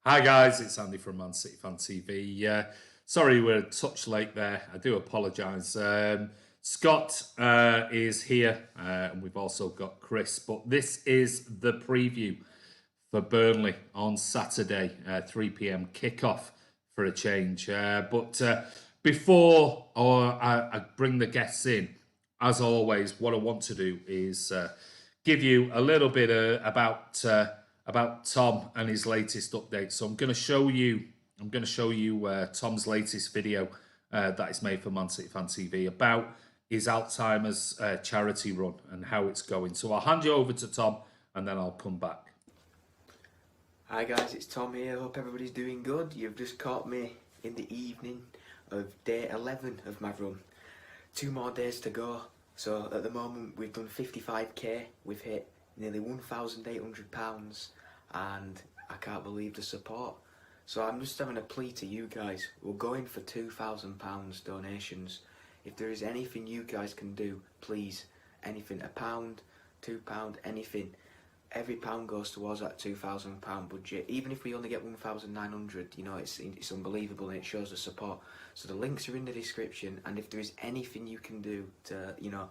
Hi guys, it's Andy from Man City Fan TV. Sorry we're a touch late there. I do apologise. Scott is here, and we've also got Chris. But this is the preview for Burnley on Saturday, 3 p.m. kickoff for a change. But before I bring the guests in, as always, what I want to do is give you a little bit about Tom and his latest update. So I'm going to show you Tom's latest video that is made for Man City Fan TV about his Alzheimer's charity run and how it's going. So I'll hand you over to Tom and then I'll come back. Hi guys, it's Tom here. Hope everybody's doing good. You've just caught me in the evening of day 11 of my run. 2 more days to go. So at the moment we've done 55k. We've hit nearly £1,800 and I can't believe the support. So I'm just having a plea to you guys. We're going for £2,000 donations. If there is anything you guys can do, please, anything, £1, £2, anything. Every pound goes towards that £2,000 budget. Even if we only get 1,900, you know, it's unbelievable and it shows the support. So the links are in the description, and if there is anything you can do to, you know,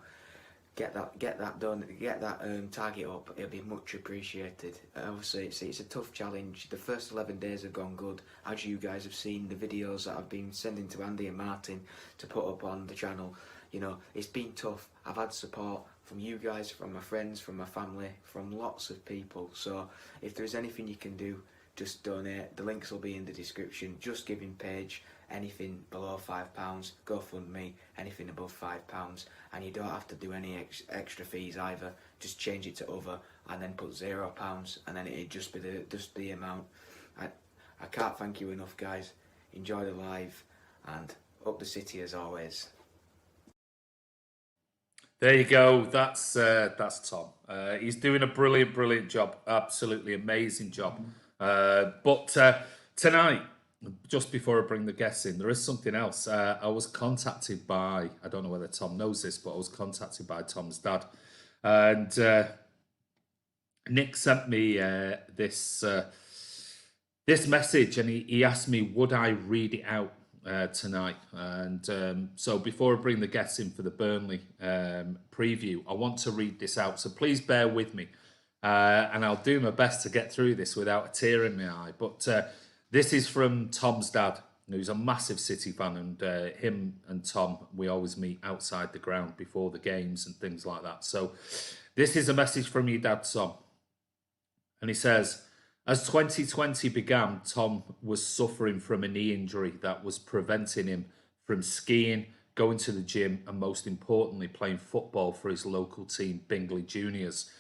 get that done, get that target up, it'll be much appreciated. Obviously, it's a tough challenge. The first 11 days have gone good, as you guys have seen the videos that I've been sending to Andy and Martin to put up on the channel. You know, it's been tough. I've had support from you guys, from my friends, from my family, from lots of people. So if there's anything you can do, just donate. The links will be in the description. Just Giving page, anything below £5, GoFundMe, anything above £5, and you don't have to do any extra fees either. Just change it to other and then put £0, and then it'd just be the amount. I can't thank you enough, guys. Enjoy the live and up the city as always. There you go. That's Tom. He's doing a brilliant job. Absolutely amazing job. But tonight, just before I bring the guests in, there is something else. I was contacted by, I don't know whether Tom knows this, but I was contacted by Tom's dad. And Nick sent me this message, and he asked me, would I read it out tonight? And so before I bring the guests in for the Burnley preview, I want to read this out. So please bear with me. And I'll do my best to get through this without a tear in my eye. But this is from Tom's dad, who's a massive City fan, and him and Tom, we always meet outside the ground before the games and things like that. So this is a message from your dad, Tom. And he says, as 2020 began, Tom was suffering from a knee injury that was preventing him from skiing, going to the gym, and most importantly, playing football for his local team, Bingley Juniors.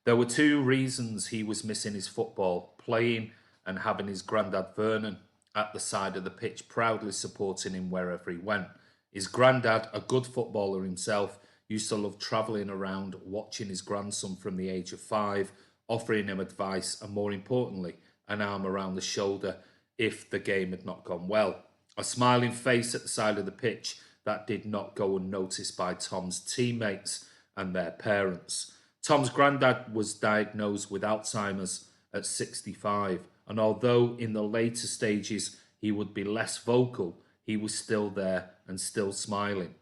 There were 2 reasons he was missing his football: playing and having his granddad Vernon at the side of the pitch, proudly supporting him wherever he went. His granddad, a good footballer himself, used to love travelling around, watching his grandson from the age of 5, offering him advice and, more importantly, an arm around the shoulder if the game had not gone well. A smiling face at the side of the pitch that did not go unnoticed by Tom's teammates and their parents. Tom's granddad was diagnosed with Alzheimer's at 65, and although in the later stages he would be less vocal, he was still there and still smiling.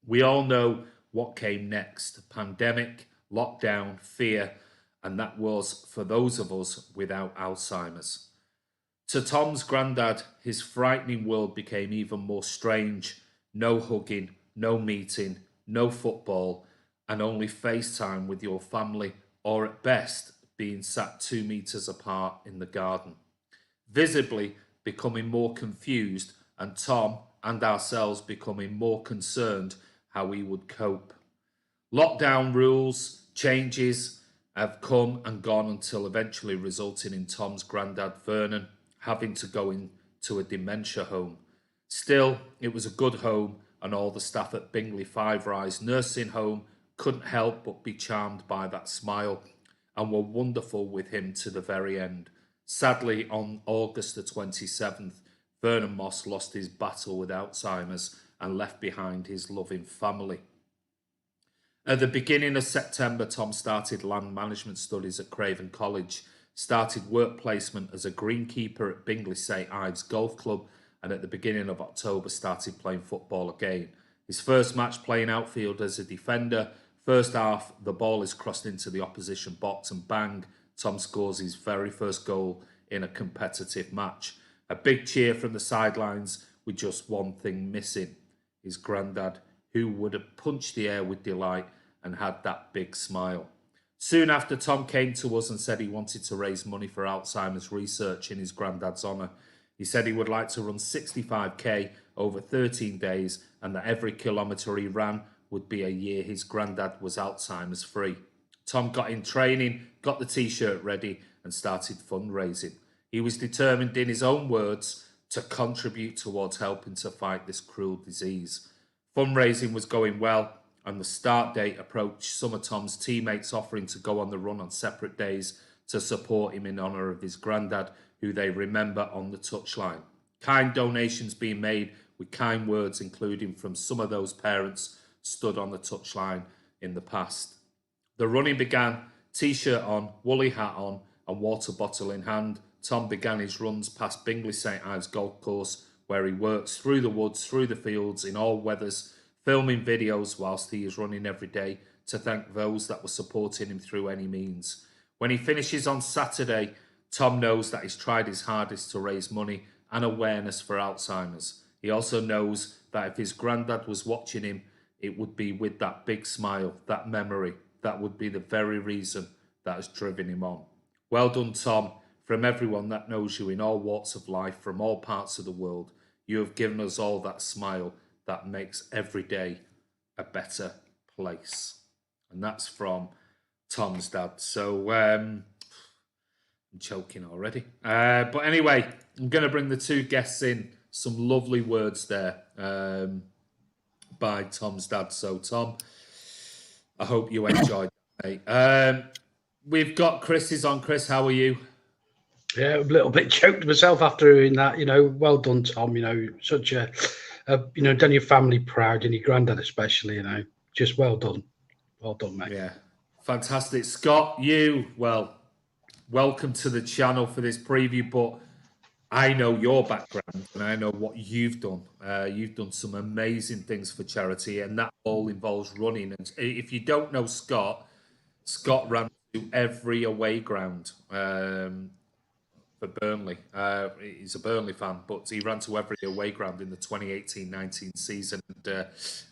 We all know what came next: pandemic, lockdown, fear, and that was for those of us without Alzheimer's. To Tom's granddad, his frightening world became even more strange. No hugging, no meeting, no football, and only FaceTime with your family, or at best being sat 2 meters apart in the garden. Visibly becoming more confused, and Tom and ourselves becoming more concerned how we would cope. Lockdown rules, changes have come and gone until eventually resulting in Tom's granddad Vernon having to go into a dementia home. Still, it was a good home, and all the staff at Bingley Five Rise nursing home couldn't help but be charmed by that smile and were wonderful with him to the very end. Sadly, on August the 27th, Vernon Moss lost his battle with Alzheimer's and left behind his loving family. At the beginning of September, Tom started land management studies at Craven College, started work placement as a greenkeeper at Bingley St Ives Golf Club, and at the beginning of October started playing football again. His first match playing outfield as a defender. First half, the ball is crossed into the opposition box and bang, Tom scores his very first goal in a competitive match. A big cheer from the sidelines with just one thing missing. His granddad, who would have punched the air with delight and had that big smile. Soon after, Tom came to us and said he wanted to raise money for Alzheimer's research in his granddad's honour. He said he would like to run 65k over 13 days and that every kilometre he ran would be a year his granddad was Alzheimer's free. Tom got in training, got the t-shirt ready and started fundraising. He was determined, in his own words, to contribute towards helping to fight this cruel disease. Fundraising was going well, and the start date approached, some of Tom's teammates offering to go on the run on separate days to support him in honour of his granddad, who they remember on the touchline. Kind donations being made with kind words, including from some of those parents stood on the touchline in the past. The running began, t-shirt on, woolly hat on, and water bottle in hand. Tom began his runs past Bingley St Ives Golf Course, where he works through the woods, through the fields, in all weathers, filming videos whilst he is running every day to thank those that were supporting him through any means. When he finishes on Saturday, Tom knows that he's tried his hardest to raise money and awareness for Alzheimer's. He also knows that if his granddad was watching him, it would be with that big smile, that memory, that would be the very reason that has driven him on. Well done, Tom. From everyone that knows you in all walks of life, from all parts of the world, you have given us all that smile that makes every day a better place. And that's from Tom's dad. So I'm choking already. But anyway, I'm going to bring the two guests in. Some lovely words there by Tom's dad. So Tom, I hope you enjoyed that, mate. We've got Chris is on. Chris, how are you? Yeah, a little bit choked myself after doing that. Well done, Tom. Such a done your family proud and your granddad especially. Just well done, mate. Yeah, fantastic, Scott. Welcome to the channel for this preview. But I know your background and I know what you've done. You've done some amazing things for charity, and that all involves running. And if you don't know Scott ran to every away ground for Burnley. He's a Burnley fan, but he ran to every away ground in the 2018-19 season. And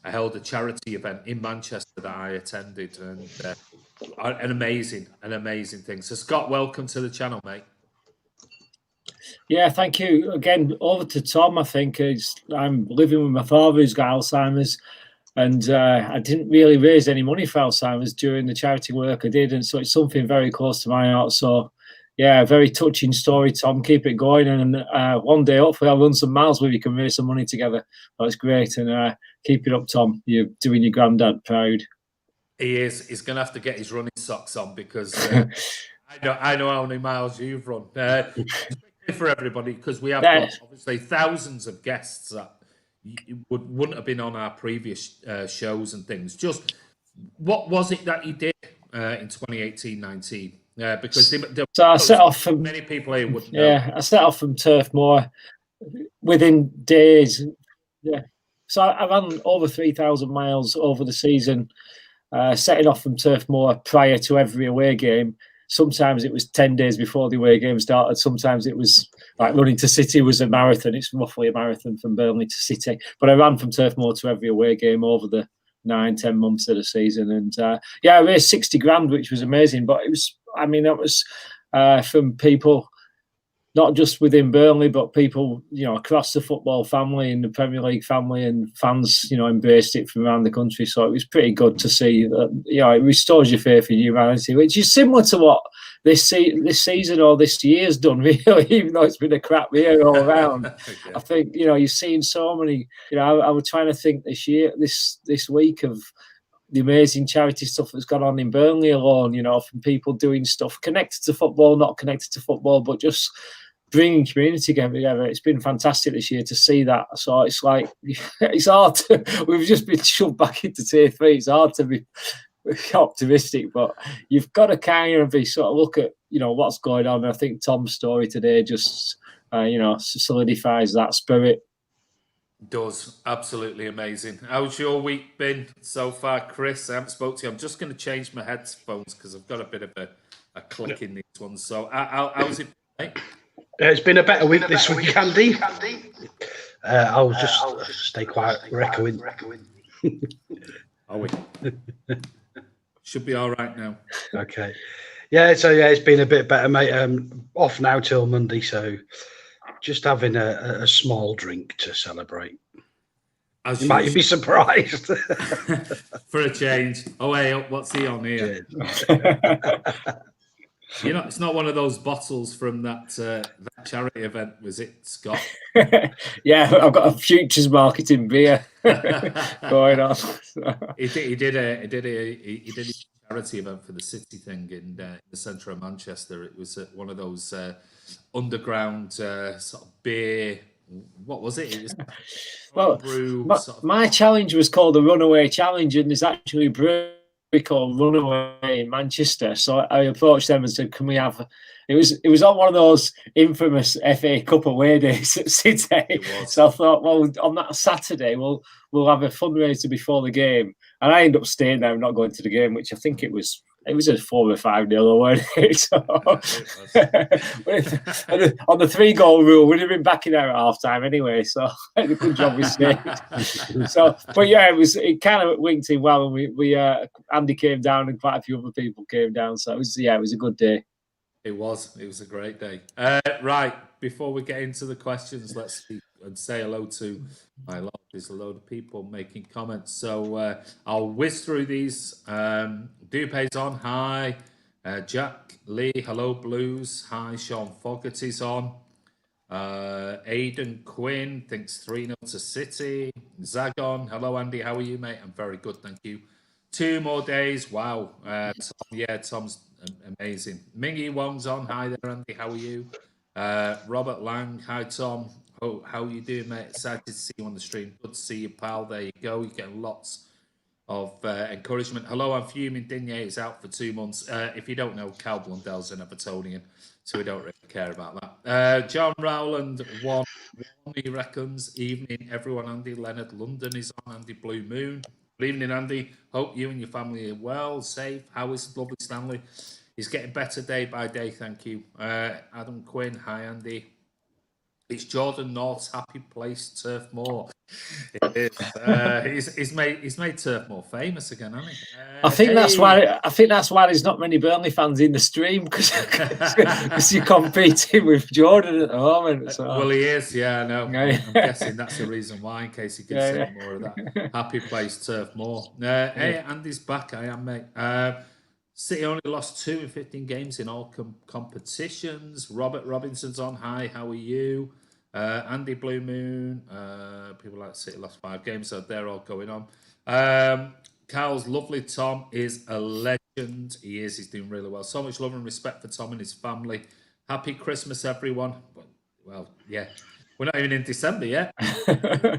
I held a charity event in Manchester that I attended, and an amazing thing. So Scott, welcome to the channel, mate. Yeah, thank you. Again, over to Tom. I think I'm living with my father who's got Alzheimer's, and I didn't really raise any money for Alzheimer's during the charity work I did, and so it's something very close to my heart. So yeah, very touching story, Tom. Keep it going, and one day hopefully I'll run some miles with you, can raise some money together. That's great, and keep it up, Tom. You're doing your granddad proud. He is. He's going to have to get his running socks on because I know how many miles you've run. For everybody, because we have got obviously thousands of guests that wouldn't have been on our previous shows and things. Just what was it that you did in 2018-19? Because so I set off from many people here wouldn't know. Yeah, I set off from Turf Moor within days. Yeah, so I ran over 3,000 miles over the season, setting off from Turf Moor prior to every away game. Sometimes it was 10 days before the away game started. Sometimes it was like running to City was a marathon. It's roughly a marathon from Burnley to City. But I ran from Turf Moor to every away game over the 9-10 months of the season. And I raised 60 grand, which was amazing. But that was from people, not just within Burnley, but people, across the football family and the Premier League family, and fans, embraced it from around the country. So it was pretty good to see that, it restores your faith in humanity, which is similar to what this season or this year's done, really, even though it's been a crap year all around. Okay. I think, you've seen so many, I was trying to think this week of the amazing charity stuff that's gone on in Burnley alone, from people doing stuff connected to football, not connected to football, but just bringing community together. It's been fantastic this year to see that. So it's like, it's hard we've just been shoved back into tier 3. It's hard to be, optimistic, but you've got to kind of be sort of look at what's going on. And I think Tom's story today just solidifies that spirit. Does. Absolutely amazing. How's your week been so far, Chris? I haven't spoke to you. I'm just going to change my headphones because I've got a bit of a click in these ones. So how's it been, mate? It's been a better week this week, Andy. I'll just stay quiet. We're echoing. Are we? Should be all right now. Okay. Yeah, so it's been a bit better, mate. Off now till Monday, so just having a small drink to celebrate. You might be surprised. For a change. Oh, hey, what's he on here? It's not one of those bottles from that charity event, was it, Scott? Yeah, I've got a futures marketing beer going on. He did a charity event for the City thing in the centre of Manchester. It was one of those underground sort of beer. What was it? It was brew. My challenge was called the Runaway Challenge, and there's actually a brewery called Runaway in Manchester. So I approached them and said, "Can we have?" It was on one of those infamous FA Cup away days at City. So I thought, well, on that Saturday, we'll have a fundraiser before the game, and I ended up staying there and not going to the game, which I think it was a 4 or 5-0 away. So, on the 3-goal rule, we'd have been back in there at half time anyway. So a good job we stayed. So, but yeah, it kind of winked in well, and we Andy came down and quite a few other people came down. So it was a good day. It was a great day. Right, before we get into the questions, let's speak and say hello to my lord. There's a load of people making comments, so I'll whiz through these. Dupe's on, hi. Jack Lee, hello Blues, hi. Sean Fogarty's on. Aidan Quinn thinks 3-0 to City. Zagon, hello Andy, how are you, mate? I'm very good, thank you. 2 more days, wow. Tom's amazing. Mingy Wong's on, hi there Andy, how are you? Robert Lang, hi Tom. How are you doing, mate? Excited to see you on the stream. Good to see you, pal. There you go. You're getting lots of encouragement. Hello, I'm fuming. Digne is out for 2 months. If you don't know, Cal Blundell's an Evertonian, so we don't really care about that. John Rowland, one, he reckons. Evening, everyone. Andy Leonard London is on. Andy Blue Moon. Good evening, Andy. Hope you and your family are well, safe. How is lovely Stanley? He's getting better day by day, thank you. Adam Quinn, hi Andy. It's Jordan North's happy place, Turf Moor. It is. He's made Turf Moor famous again, hasn't he? I think that's why there's not many Burnley fans in the stream because you're competing with Jordan at the moment. So. Well, he is. Yeah, I know. I'm guessing that's the reason why, in case he can say more of that. Happy place, Turf Moor. Hey, Andy's back. I am, mate. City only lost 2 in 15 games in all competitions. Robert Robinson's on. Hi, how are you? Andy Blue Moon. People like City lost 5 games, so they're all going on. Carl's lovely Tom is a legend. He is. He's doing really well. So much love and respect for Tom and his family. Happy Christmas, everyone. Well, yeah. We're not even in December yet.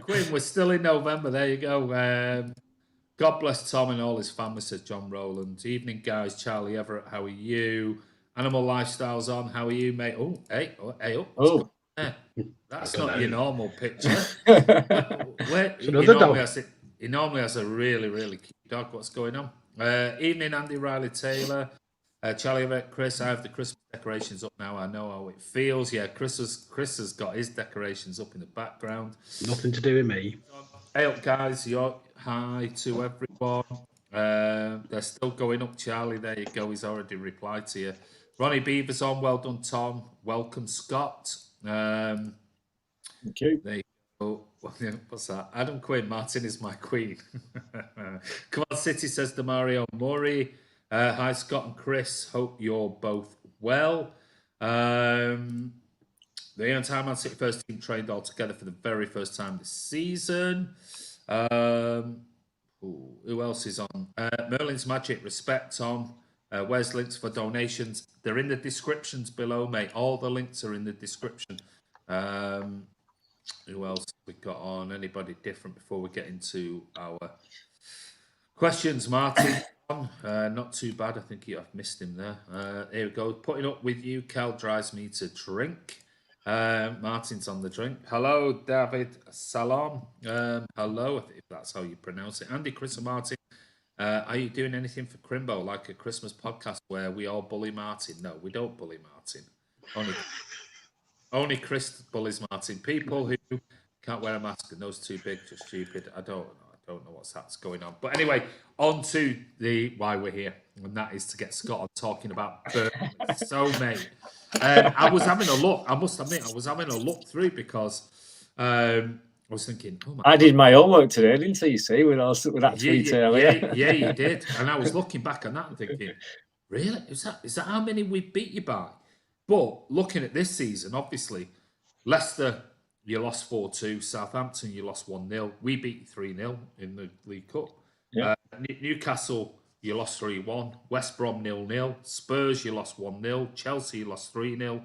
Quinn, we're still in November. There you go. God bless Tom and all his family, says John Rowland. Evening, guys. Charlie Everett, how are you? Animal Lifestyle's on. How are you, mate? Oh, hey. That's not your normal picture. He normally has a really, really cute dog. What's going on? Evening, Andy Riley Taylor. Charlie Everett, Chris, I have the Christmas decorations up now. I know how it feels. Yeah, Chris has got his decorations up in the background. Nothing to do with me. Hey up, guys. Hi to everyone. They're still going up, Charlie. There you go. He's already replied to you. Ronnie Beaver's on. Well done, Tom. Welcome, Scott. Thank you. There you go. What's that? Adam Quinn. Martin is my queen. Come on, City, says Demario Murray. Hi, Scott and Chris. Hope you're both well. The entire Man City first team trained all together for the very first time this season. Who else is on? Merlin's Magic, respect, Tom. Where's links for donations? They're in the descriptions below, mate. All the links are in the description. Who else we got on? Anybody different before we get into our questions? Martin, Not too bad. I think I've missed him there. Here we go. Putting up with you. Cal drives me to drink. Martin's on the drink. Hello, David Salam. Hello, if that's how you pronounce it. Andy, Chris and Martin. Are you doing anything for Crimbo, like a Christmas podcast where we all bully Martin? No, we don't bully Martin. Only Chris bullies Martin. People who can't wear a mask and those too big, just stupid. I don't know what's going on. But anyway, on to the why we're here, and that is to get Scott on talking about Burnley. So, mate, I was having a look. I must admit, I was having a look through because I was thinking, oh my God. Did my homework today, didn't I? You see, with that tweet earlier. Yeah, you did. And I was looking back on that and thinking, really? Is that how many we beat you by? But looking at this season, obviously, Leicester, you lost 4-2. Southampton, you lost 1-0. We beat you 3-0 in the League Cup. Yeah. Newcastle, you lost 3-1. West Brom, 0-0. Spurs, you lost 1-0. Chelsea, you lost 3-0.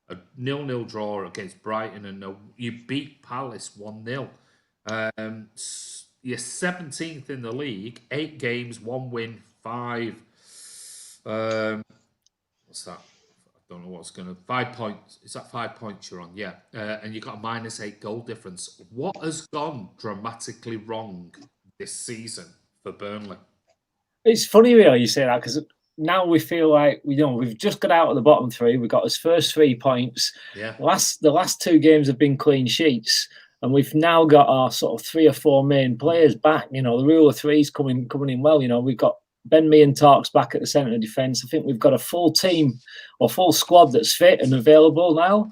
A 0-0 draw against Brighton. And you beat Palace 1-0. You're 17th in the league. 8 games, 1 win, 5. What's that? I don't know what's going to... 5 points. Is that 5 points you're on? Yeah. And you got a -8 goal difference. What has gone dramatically wrong this season for Burnley? It's funny, really, you say that, because now we feel like we've just got out of the bottom 3. We got his first 3 points. Yeah. The last 2 games have been clean sheets, and we've now got our sort of 3 or 4 main players back. The rule of threes coming in well. We've got Ben Mee and Talks back at the centre of defence. I think we've got a full team or full squad that's fit and available now,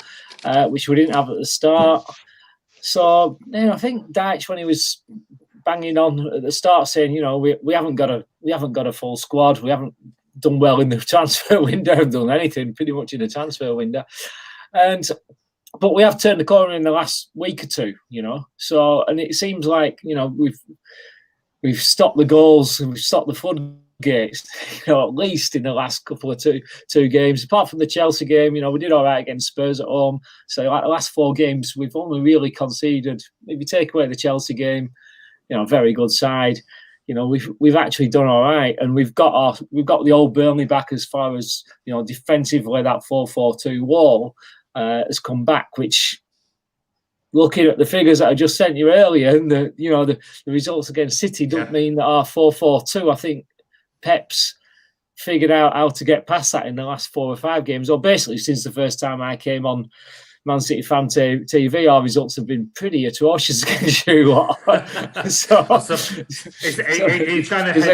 which we didn't have at the start. So I think Dyche, when he was banging on at the start, saying we haven't got a full squad, we haven't done well in the transfer window, haven't done anything pretty much in the transfer window, but we have turned the corner in the last week or 2. So and it seems like we've stopped the goals and we've stopped the floodgates, at least in the last couple of two games. Apart from the Chelsea game, we did all right against Spurs at home. So like the last 4 games, we've only really conceded. If you take away the Chelsea game, very good side. We've actually done all right, and we've got the old Burnley back as far as defensively. That 4-4-2 wall has come back, which, looking at the figures that I just sent you earlier, and the results against City don't mean that our 4-4-2. I think Peps figured out how to get past that in the last 4 or 5 games, or basically since the first time I came on Man City Fan TV, our results have been pretty atrocious against you. There's a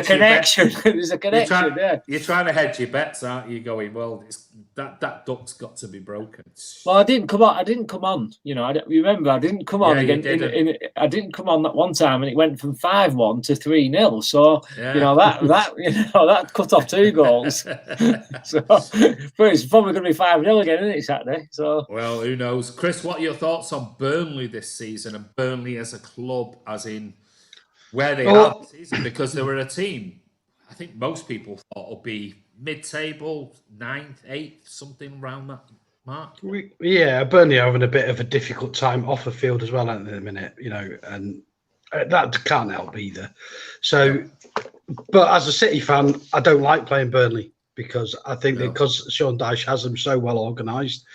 connection. There's a connection there. You're trying to hedge your bets, aren't you? Going, well, that duck's got to be broken. Well, I didn't come on. Remember, I didn't come on again. I didn't come on that one time, and it went from 5-1 to 3-0. So that cut off 2 goals. So, but it's probably going to be 5-0 again, isn't it, Saturday? So, well, who knows? Chris, what are your thoughts on Burnley this season, and Burnley as a club, as in where they are this season? Because they were a team I think most people thought would be mid-table, 9th, 8th, something around that mark. Burnley are having a bit of a difficult time off the field as well at the minute, and that can't help either. So, but as a City fan, I don't like playing Burnley because I think because Sean Dyche has them so well organised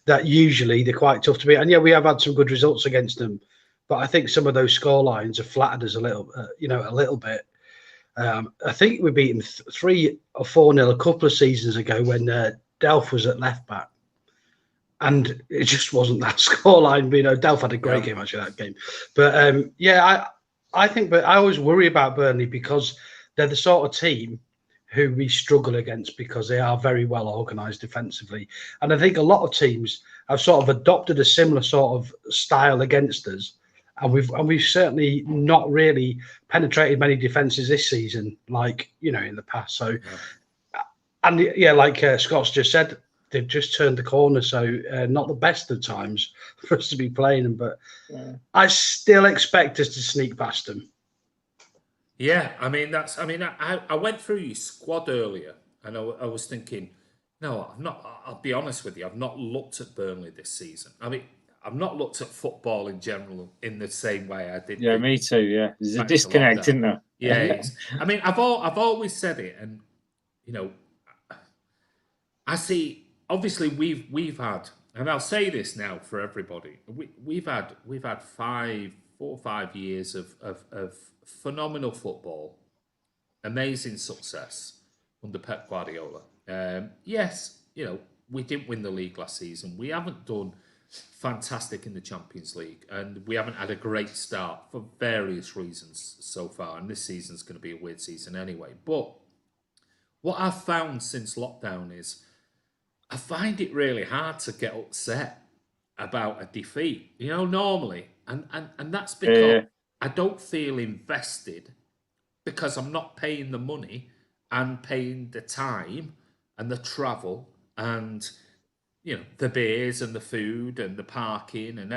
that usually they're quite tough to beat. And we have had some good results against them, but I think some of those score lines have flattered us a little bit. I think we beat them 3 or 4-0 a couple of seasons ago when Delph was at left back, and it just wasn't that scoreline. Delph had a great game actually that game, but I think, but I always worry about Burnley because they're the sort of team who we struggle against because they are very well organised defensively, and I think a lot of teams have sort of adopted a similar sort of style against us. And we've certainly not really penetrated many defences this season, like in the past. So, like Scott's just said, they've just turned the corner. So, not the best of times for us to be playing them, but I still expect us to sneak past them. Yeah, I went through your squad earlier, and I was thinking, no, I've not. I'll be honest with you, I've not looked at Burnley this season. I've not looked at football in general in the same way I did. Yeah, me too. Yeah, there's a disconnect, isn't there? Yeah, I mean, I've always said it, and I see. Obviously, we've had, and I'll say this now for everybody. We've had 4 or 5 years of phenomenal football, amazing success under Pep Guardiola. Yes, we didn't win the league last season. We haven't done fantastic in the Champions League, and we haven't had a great start for various reasons so far. And this season's going to be a weird season anyway. But what I've found since lockdown is I find it really hard to get upset about a defeat, normally. And that's because I don't feel invested, because I'm not paying the money and paying the time and the travel and the beers and the food and the parking and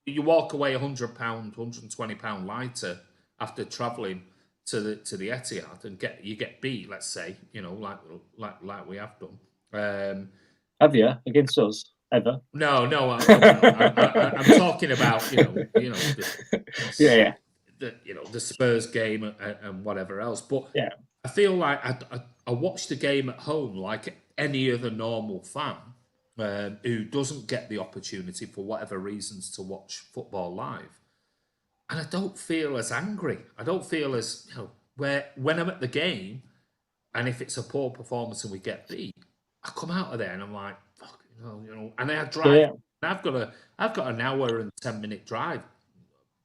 you walk away £100, £120 lighter after travelling to the Etihad and you get beat. Let's say like we have done. Have you against us ever? No. I'm talking about the Spurs game and whatever else. But I feel like I watch the game at home like any other normal fan who doesn't get the opportunity for whatever reasons to watch football live. And I don't feel as angry. I don't feel as, when I'm at the game and if it's a poor performance and we get beat, I come out of there and I'm like, fuck, and I drive. Yeah. I've got an hour and 10-minute drive,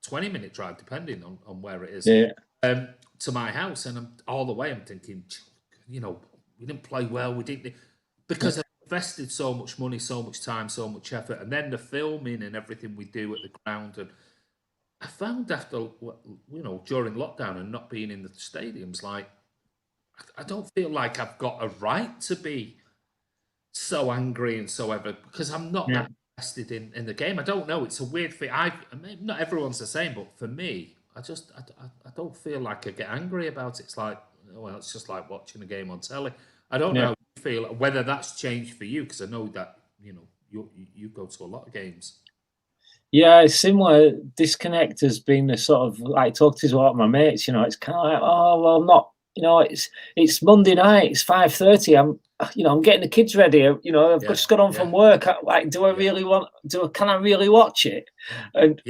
20-minute drive, depending on where it is, to my house. And I'm all the way, I'm thinking, we didn't play well. We didn't, because I invested so much money, so much time, so much effort. And then the filming and everything we do at the ground. And I found after, during lockdown and not being in the stadiums, like, I don't feel like I've got a right to be so angry and so ever, because I'm not that invested in the game. I don't know. It's a weird thing. Not everyone's the same, but for me, I don't feel like I get angry about it. It's like, well, it's just like watching a game on telly. I don't know how you feel, whether that's changed for you, because I know that, you go to a lot of games. Yeah, similar. Disconnect has been the sort of, like, talk to a lot of my mates, it's kind of like, oh, well, not, it's Monday night, it's 5:30. I'm getting the kids ready. I've just got on from work. Do I really can I really watch it? And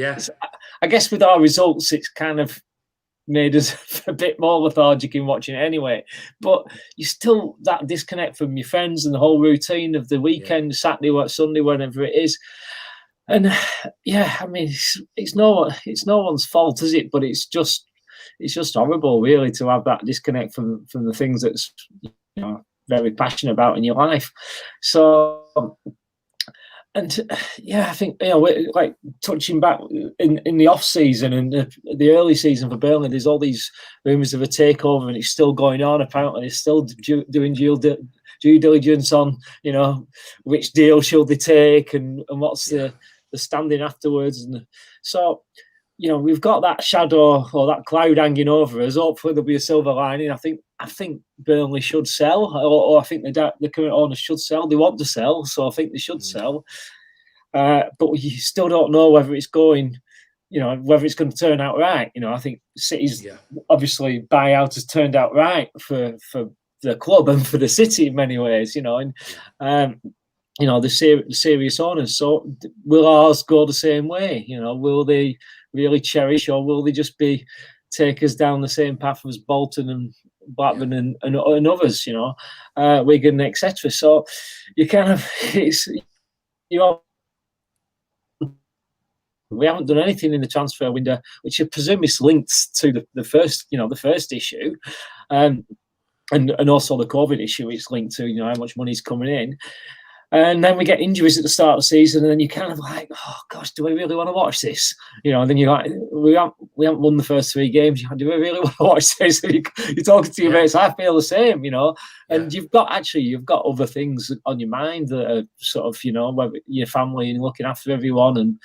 I guess with our results, it's kind of made us a bit more lethargic in watching it anyway. But you still, that disconnect from your friends and the whole routine of the weekend, Saturday or Sunday, whenever it is. And I mean, it's no one's fault, is it? But it's just horrible, really, to have that disconnect from the things that's very passionate about in your life. So, and I think like touching back in the off season and the early season for Burnley, there's all these rumours of a takeover, and it's still going on. Apparently, they're still doing due diligence on which deal should they take and what's the standing afterwards. And so, we've got that shadow or that cloud hanging over us. Hopefully there'll be a silver lining. I think Burnley should sell, or I think the current owners should sell. They want to sell, so I think they should sell. But you still don't know whether it's going, whether it's going to turn out right. I think City's obviously buyout has turned out right for the club and for the city in many ways. The serious owners. So will ours go the same way? Will they really cherish, or will they just take us down the same path as Bolton and Blackburn and others, Wigan, etc. So you kind of, we haven't done anything in the transfer window, which I presume is linked to the first issue, and also the COVID issue. It's linked to how much money's coming in. And then we get injuries at the start of the season, and then you're kind of like, oh gosh, do I really want to watch this? And then you're like, we haven't won the first 3 games. Do I really want to watch this? You're talking to your mates. I feel the same, And you've got other things on your mind that are sort of, your family and looking after everyone and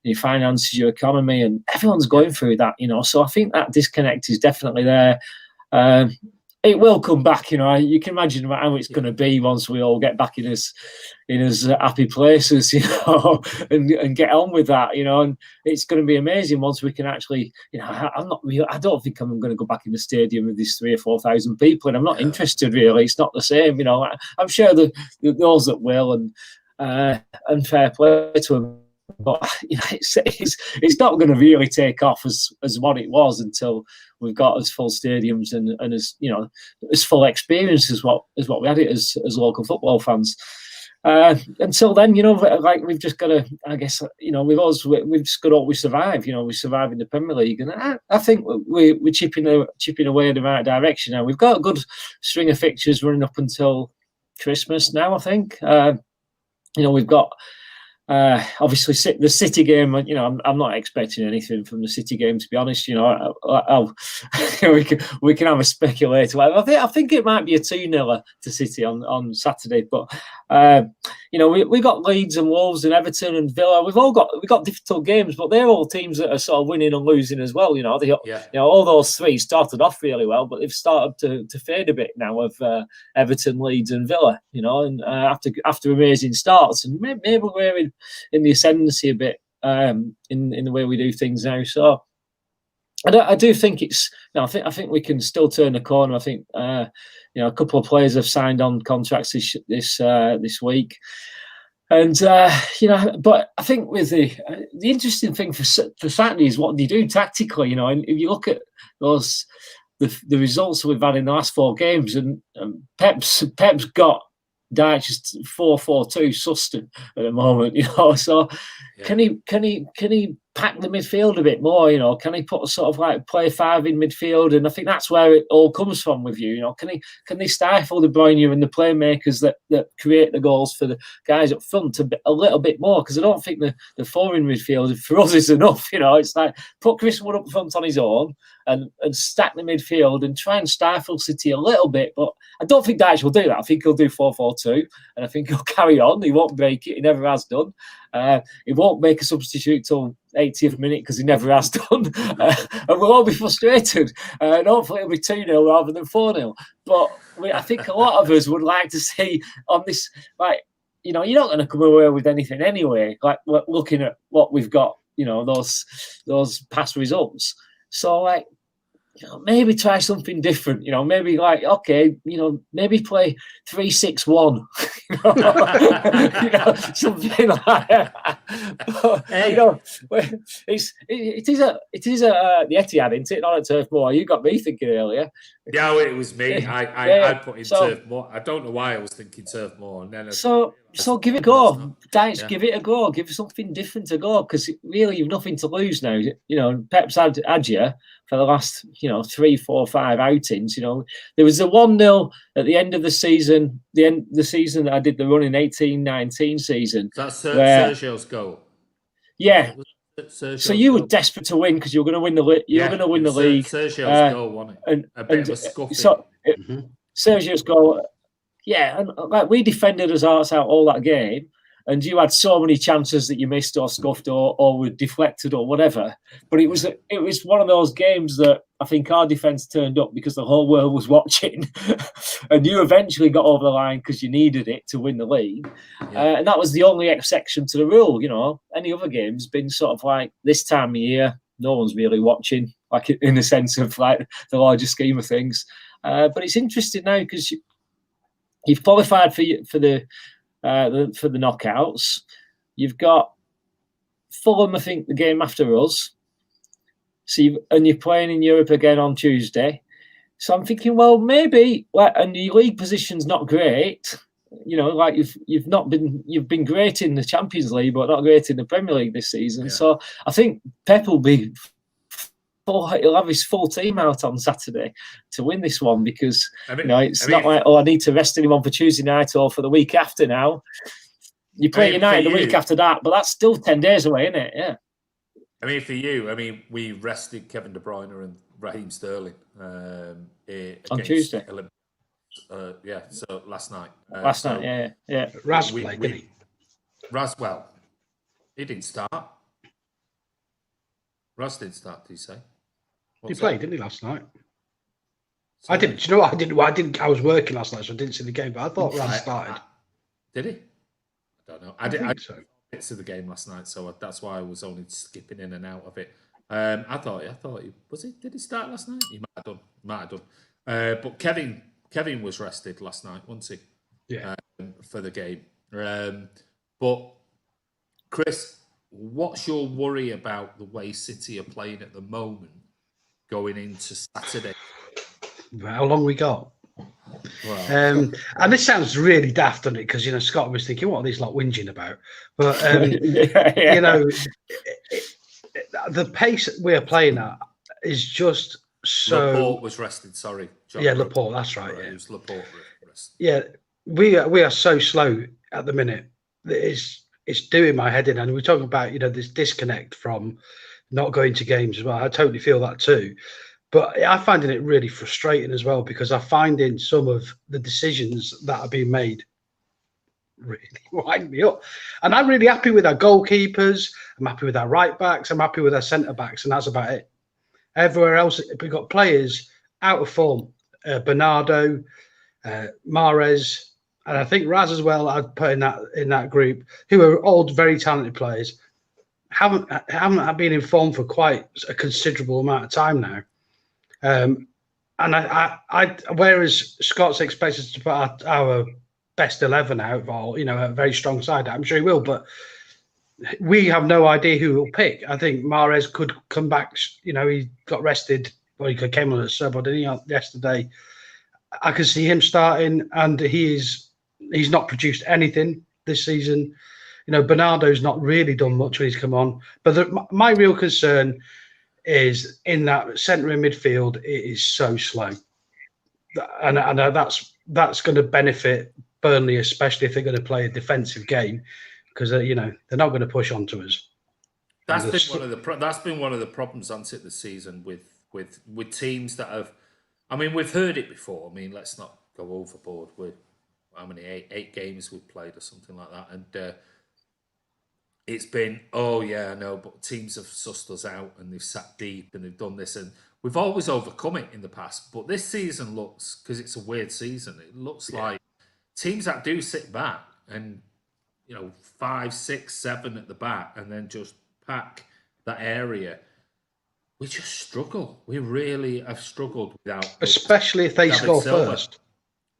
your finances, your economy, and everyone's going through that, So I think that disconnect is definitely there. it will come back. You can imagine how it's going to be once we all get back in as happy places, and get on with that, and it's going to be amazing once we can actually, I don't think I'm going to go back in the stadium with these 3,000 or 4,000 people, and I'm not interested really. It's not the same, I'm sure those that will, and fair play to them. But it's not going to really take off as what it was until we've got as full stadiums and as as full experience as what we had it as local football fans. Until then, like we've just got to, I guess, we've just got to always survive. We survive in the Premier League, and I think we're chipping away in the right direction now. We've got a good string of fixtures running up until Christmas now. I think we've got. Obviously, the City game. I'm not expecting anything from the City game, to be honest. We can have a speculator. I think it might be a 2-0 to City on Saturday. But we got Leeds and Wolves and Everton and Villa. We've got difficult games, but they're all teams that are sort of winning and losing as well. All those three started off really well, but they've started to fade a bit now of Everton, Leeds, and Villa. And after amazing starts, and maybe we're in the ascendancy a bit in the way we do things now. So I do think I think we can still turn the corner. I think a couple of players have signed on contracts this week, and but I think with the interesting thing for Saturday is what they do tactically. And if you look at those the results we've had in the last 4 games, and Pep's got Dyche's 4-4-2 sussed at the moment, So can he pack the midfield a bit more? Can he put sort of like play 5 in midfield? And I think that's where it all comes from with you. Can they stifle the Bruyne and the playmakers that create the goals for the guys up front a little bit more? Because I don't think the 4 in midfield for us is enough. It's like put Chris Wood up front on his own and stack the midfield and try and stifle City a little bit. But I don't think Dyche will do that. I think he'll do 4-4-2, and I think he'll carry on. He won't break it. He never has done. He won't make a substitute till 80th minute because he never has done. And we'll all be frustrated. And hopefully it'll be 2-0 rather than 4-0. But I think a lot of us would like to see on this, like, you're not going to come away with anything anyway. Like, looking at what we've got, those past results. So, like, maybe try something different. Maybe like, okay, maybe play 3-6-1. Something like that. But, it is the Etihad, isn't it? Not at Turf Moor. You got me thinking earlier. Yeah, it was me. I put in Turf Moor. I don't know why I was thinking Turf Moor. And then so give it a go. Dyche, give it a go. Give something different a go, because really you've nothing to lose now. Pep's had you for the last 3, 4, 5 outings. There was a 1-0 at the end of the season. The season that I did the run in 18-19 season. That's Sergio's goal. Yeah. So you were desperate to win because you were going to win the league. You were going to win the league. Sergio's goal, wasn't it? And a bit of a scuffing. So Sergio's goal. Yeah, and like we defended us hearts out all that game, and you had so many chances that you missed or scuffed or were deflected or whatever. But it was one of those games that I think our defence turned up because the whole world was watching, and you eventually got over the line because you needed it to win the league. Yeah. And that was the only exception to the rule. Any other game's been sort of like this time of year, no one's really watching, like in the sense of like the larger scheme of things. But it's interesting now because you've qualified for the knockouts. You've got Fulham, I think, the game after us. So you're playing in Europe again on Tuesday. So I'm thinking, well, maybe, and your league position's not great. Like you've been great in the Champions League, but not great in the Premier League this season. Yeah. So I think Pep will be he'll have his full team out on Saturday to win this one, because not like, I need to rest anyone for Tuesday night or for the week after now. You play United the week after that, but that's still 10 days away, isn't it? Yeah. For you, we rested Kevin De Bruyne and Raheem Sterling on Tuesday. So last night. Last night, yeah. Raz played, didn't he? Raz, well, he didn't start. Raz didn't start, did he say? He played, didn't he, last night? So, I didn't. Do you know what? I didn't. I was working last night, so I didn't see the game. But I thought Raz started. Did he? I don't know. I think so. Bits of the game last night, so that's why I was only skipping in and out of it. I thought he was he. Did he start last night? He might have done. But Kevin was rested last night, wasn't he? Yeah. For the game. But Chris, what's your worry about the way City are playing at the moment, going into Saturday? How long we got? Well, and this sounds really daft, doesn't it? Because Scott was thinking, what are these lot whinging about? But the pace we are playing at is just so. Laporte was rested. Sorry, John Laporte. That's right. It was Laporte rested. Yeah, we are so slow at the minute. It's doing my head in, and we're talking about this disconnect from not going to games as well. I totally feel that too. But I find it really frustrating as well, because I find in some of the decisions that are being made really wind me up. And I'm really happy with our goalkeepers. I'm happy with our right backs. I'm happy with our centre backs, and that's about it. Everywhere else, we've got players out of form. Bernardo, Mahrez, and I think Raz as well. I'd put in that group, who are all very talented players. Haven't been in form for quite a considerable amount of time now. And I whereas Scott's expected us to put our best 11 out, or a very strong side, I'm sure he will, but we have no idea who he'll pick. I think Mahrez could come back. He got rested, or he came on a sub, didn't he, yesterday? I could see him starting, and he's not produced anything this season. Bernardo's not really done much when he's come on. But my real concern is in that centre in midfield. It is so slow, and that's going to benefit Burnley, especially if they're going to play a defensive game, because they're not going to push onto us. That's been one of the problems, hasn't it, this season with teams that have. I mean, we've heard it before. I mean, let's not go overboard with how many eight games we've played or something like that, and. It's been, but teams have sussed us out and they've sat deep and they've done this, and we've always overcome it in the past. But this season looks, because it's a weird season, it looks like teams that do sit back and 5, 6, 7 at the back and then just pack that area. We just struggle. We really have struggled without, especially if they score first.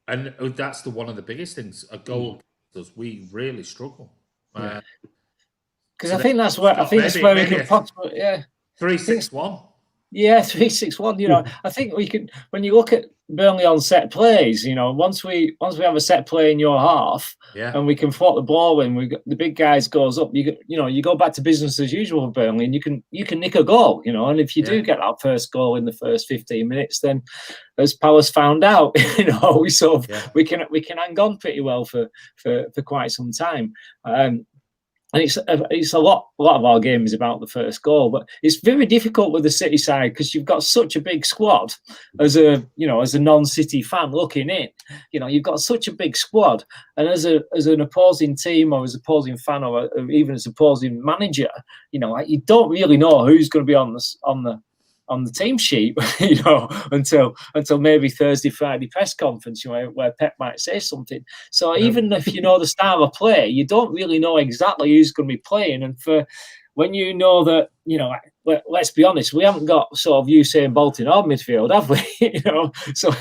And that's one of the biggest things. A goal does. We really struggle. Because I think that's where we can possibly 3-6-1. Yeah, 3-6-1. I think we can. When you look at Burnley on set plays, once we have a set play in your half, and we can float the ball in, the big guys goes up. You go back to business as usual with Burnley, and you can nick a goal. And if you do get that first goal in the first 15 minutes, then as Palace found out, we can hang on pretty well for quite some time. And it's a lot of our game is about the first goal, but it's very difficult with the City side because you've got such a big squad. As a non-City fan looking in, you've got such a big squad, and as an opposing team or as an opposing fan or even as an opposing manager, you don't really know who's going to be on the team sheet, until maybe Thursday, Friday press conference, where Pep might say something. So even if you know the style of play, you don't really know exactly who's going to be playing. And when you know that, let's be honest, we haven't got sort of Usain Bolt in our midfield, have we? So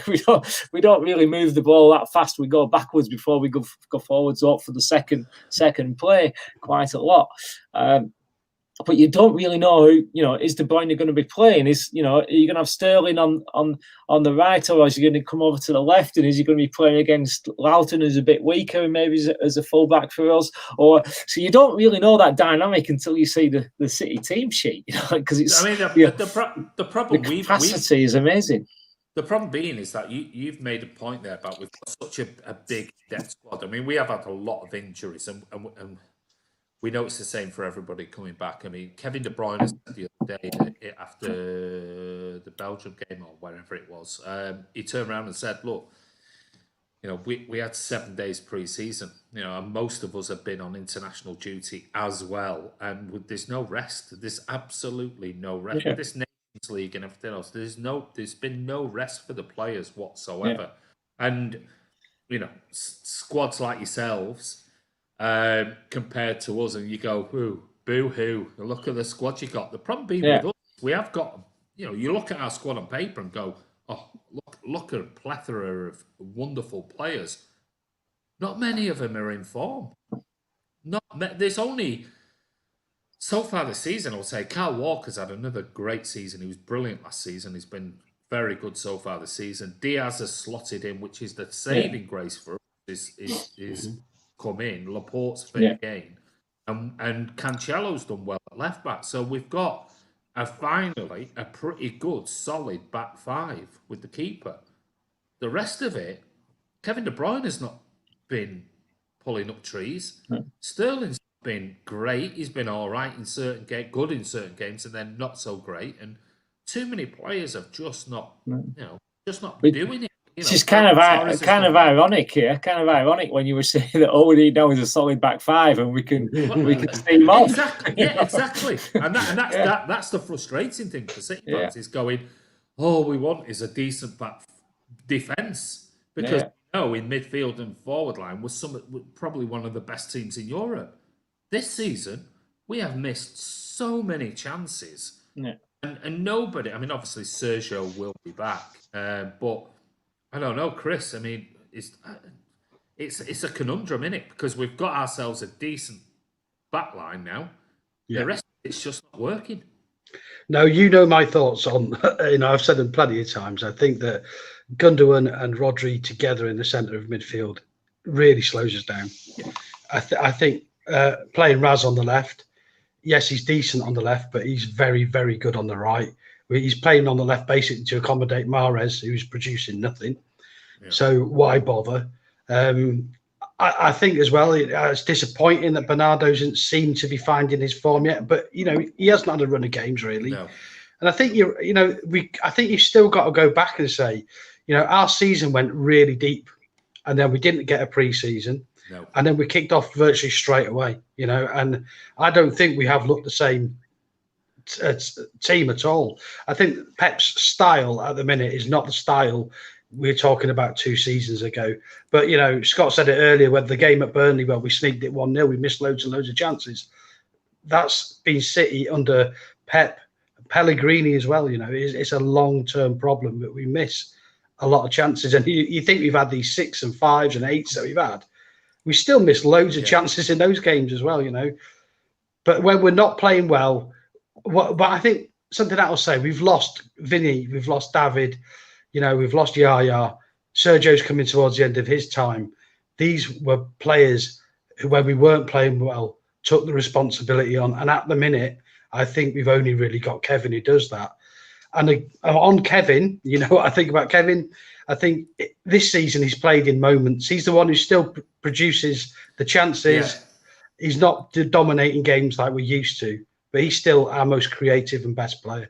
we don't really move the ball that fast. We go backwards before we go forwards up for the second play quite a lot. But you don't really know who, is De Bruyne going to be playing? Are you going to have Sterling on the right, or is he going to come over to the left? And is he going to be playing against Loughton, who's a bit weaker and maybe as a fullback for us? So you don't really know that dynamic until you see the City team sheet, because it's. I mean, the problem the capacity is amazing. The problem being is that you've made a point there about we've got such a big depth squad. I mean, we have had a lot of injuries, and we know it's the same for everybody coming back. I mean, Kevin De Bruyne said the other day after the Belgium game or wherever it was, he turned around and said, look, we had 7 days pre-season, and most of us have been on international duty as well. And there's no rest. There's absolutely no rest. Yeah. This nation League and everything else. There's been no rest for the players whatsoever, and squads like yourselves compared to us, and you go, boo hoo! Look at the squad you got. The problem being with us, we have got, you look at our squad on paper and go, oh, look at a plethora of wonderful players. Not many of them are in form. There's only. So far this season, I would say Kyle Walker's had another great season. He was brilliant last season. He's been very good so far this season. Diaz has slotted in, which is the saving grace for us, is come in. Laporte's fit again. And Cancelo's done well at left back. So we've got finally a pretty good, solid back five with the keeper. The rest of it, Kevin De Bruyne has not been pulling up trees. Sterling's been great. He's been all right in certain games, good in certain games, and then not so great. And too many players have just not, doing it. It's just kind of ironic here. Kind of ironic when you were saying that all we need now is a solid back five, and we can steam off. Exactly. Yeah, exactly. And that's the frustrating thing for City fans is going, all we want is a decent back defence, because in midfield and forward line we're probably one of the best teams in Europe. This season, we have missed so many chances. Yeah. And nobody, I mean, obviously Sergio will be back. But I don't know, Chris, I mean, it's a conundrum, isn't it? Because we've got ourselves a decent back line now. Yeah. The rest of it's just not working. No, my thoughts on, I've said them plenty of times. I think that Gundogan and Rodri together in the centre of midfield really slows us down. Yeah. I think playing Raz on the left, yes, he's decent on the left, but he's very, very good on the right. He's playing on the left basically to accommodate Mahrez, who's producing nothing. Yeah. So why bother? I think as well, it's disappointing that Bernardo doesn't seem to be finding his form yet. But he hasn't had a run of games really. No. And I think I think you've still got to go back and say, our season went really deep, and then we didn't get a pre-season. No. And then we kicked off virtually straight away, and I don't think we have looked the same team at all. I think Pep's style at the minute is not the style we were talking about 2 seasons ago. But, Scott said it earlier, when the game at Burnley, where we sneaked it 1-0, we missed loads and loads of chances. That's been City under Pep, Pellegrini as well. It's a long-term problem that we miss a lot of chances. And you think we've had these 6 and 5s and 8s that we've had. We still miss loads of chances in those games as well, But when we're not playing well, but I think something that I'll say, we've lost Vinny, we've lost David, we've lost Yaya. Sergio's coming towards the end of his time. These were players who, when we weren't playing well, took the responsibility on. And at the minute, I think we've only really got Kevin who does that. And on Kevin, what I think about Kevin? I think this season he's played in moments. He's the one who still produces the chances. Yeah. He's not dominating games like we're used to, but he's still our most creative and best player.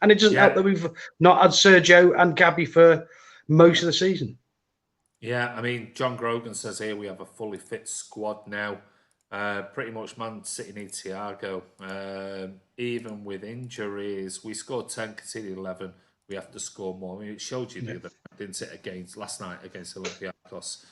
And it doesn't help that we've not had Sergio and Gabby for most of the season. Yeah, I mean, John Grogan says here we have a fully fit squad now. Pretty much Man City needs Thiago. Even with injuries, we scored 10, conceded 11. We have to score more. I mean, it showed you the other night, didn't it, last night against Olympiacos. Was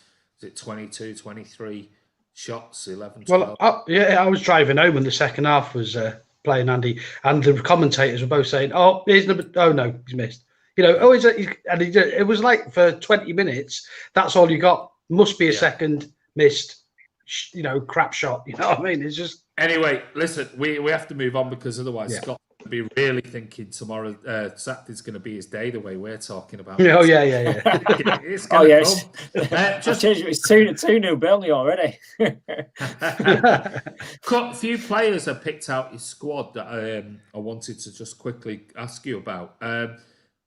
it 22, 23 shots, 11, 12? Well, I was driving home when the second half was playing, Andy, and the commentators were both saying, oh, he's missed. It was like for 20 minutes, that's all you got. Must be a second missed, crap shot. You know what I mean? It's just... Anyway, listen, we have to move on, because otherwise Scott will be really thinking tomorrow, Saturday's going to be his day, the way we're talking about. Oh, yeah. It's yes. It's 2-0 Burnley already. A few players have picked out his squad that I wanted to just quickly ask you about.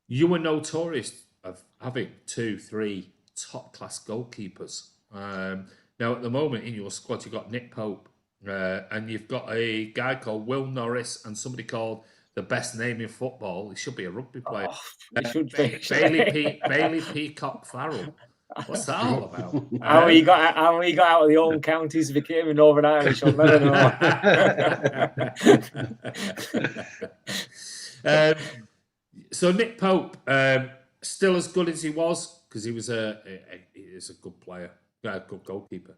You were notorious of having 2-3 top-class goalkeepers. Now, at the moment in your squad, you've got Nick Pope, and you've got a guy called Will Norris and somebody called the best name in football. He should be a rugby player. Bailey Peacock Farrell. What's that all about? How he got out of the old counties, became a Northern Irish, I'll never know. So Nick Pope, still as good as he was, because he is a good player, a good goalkeeper.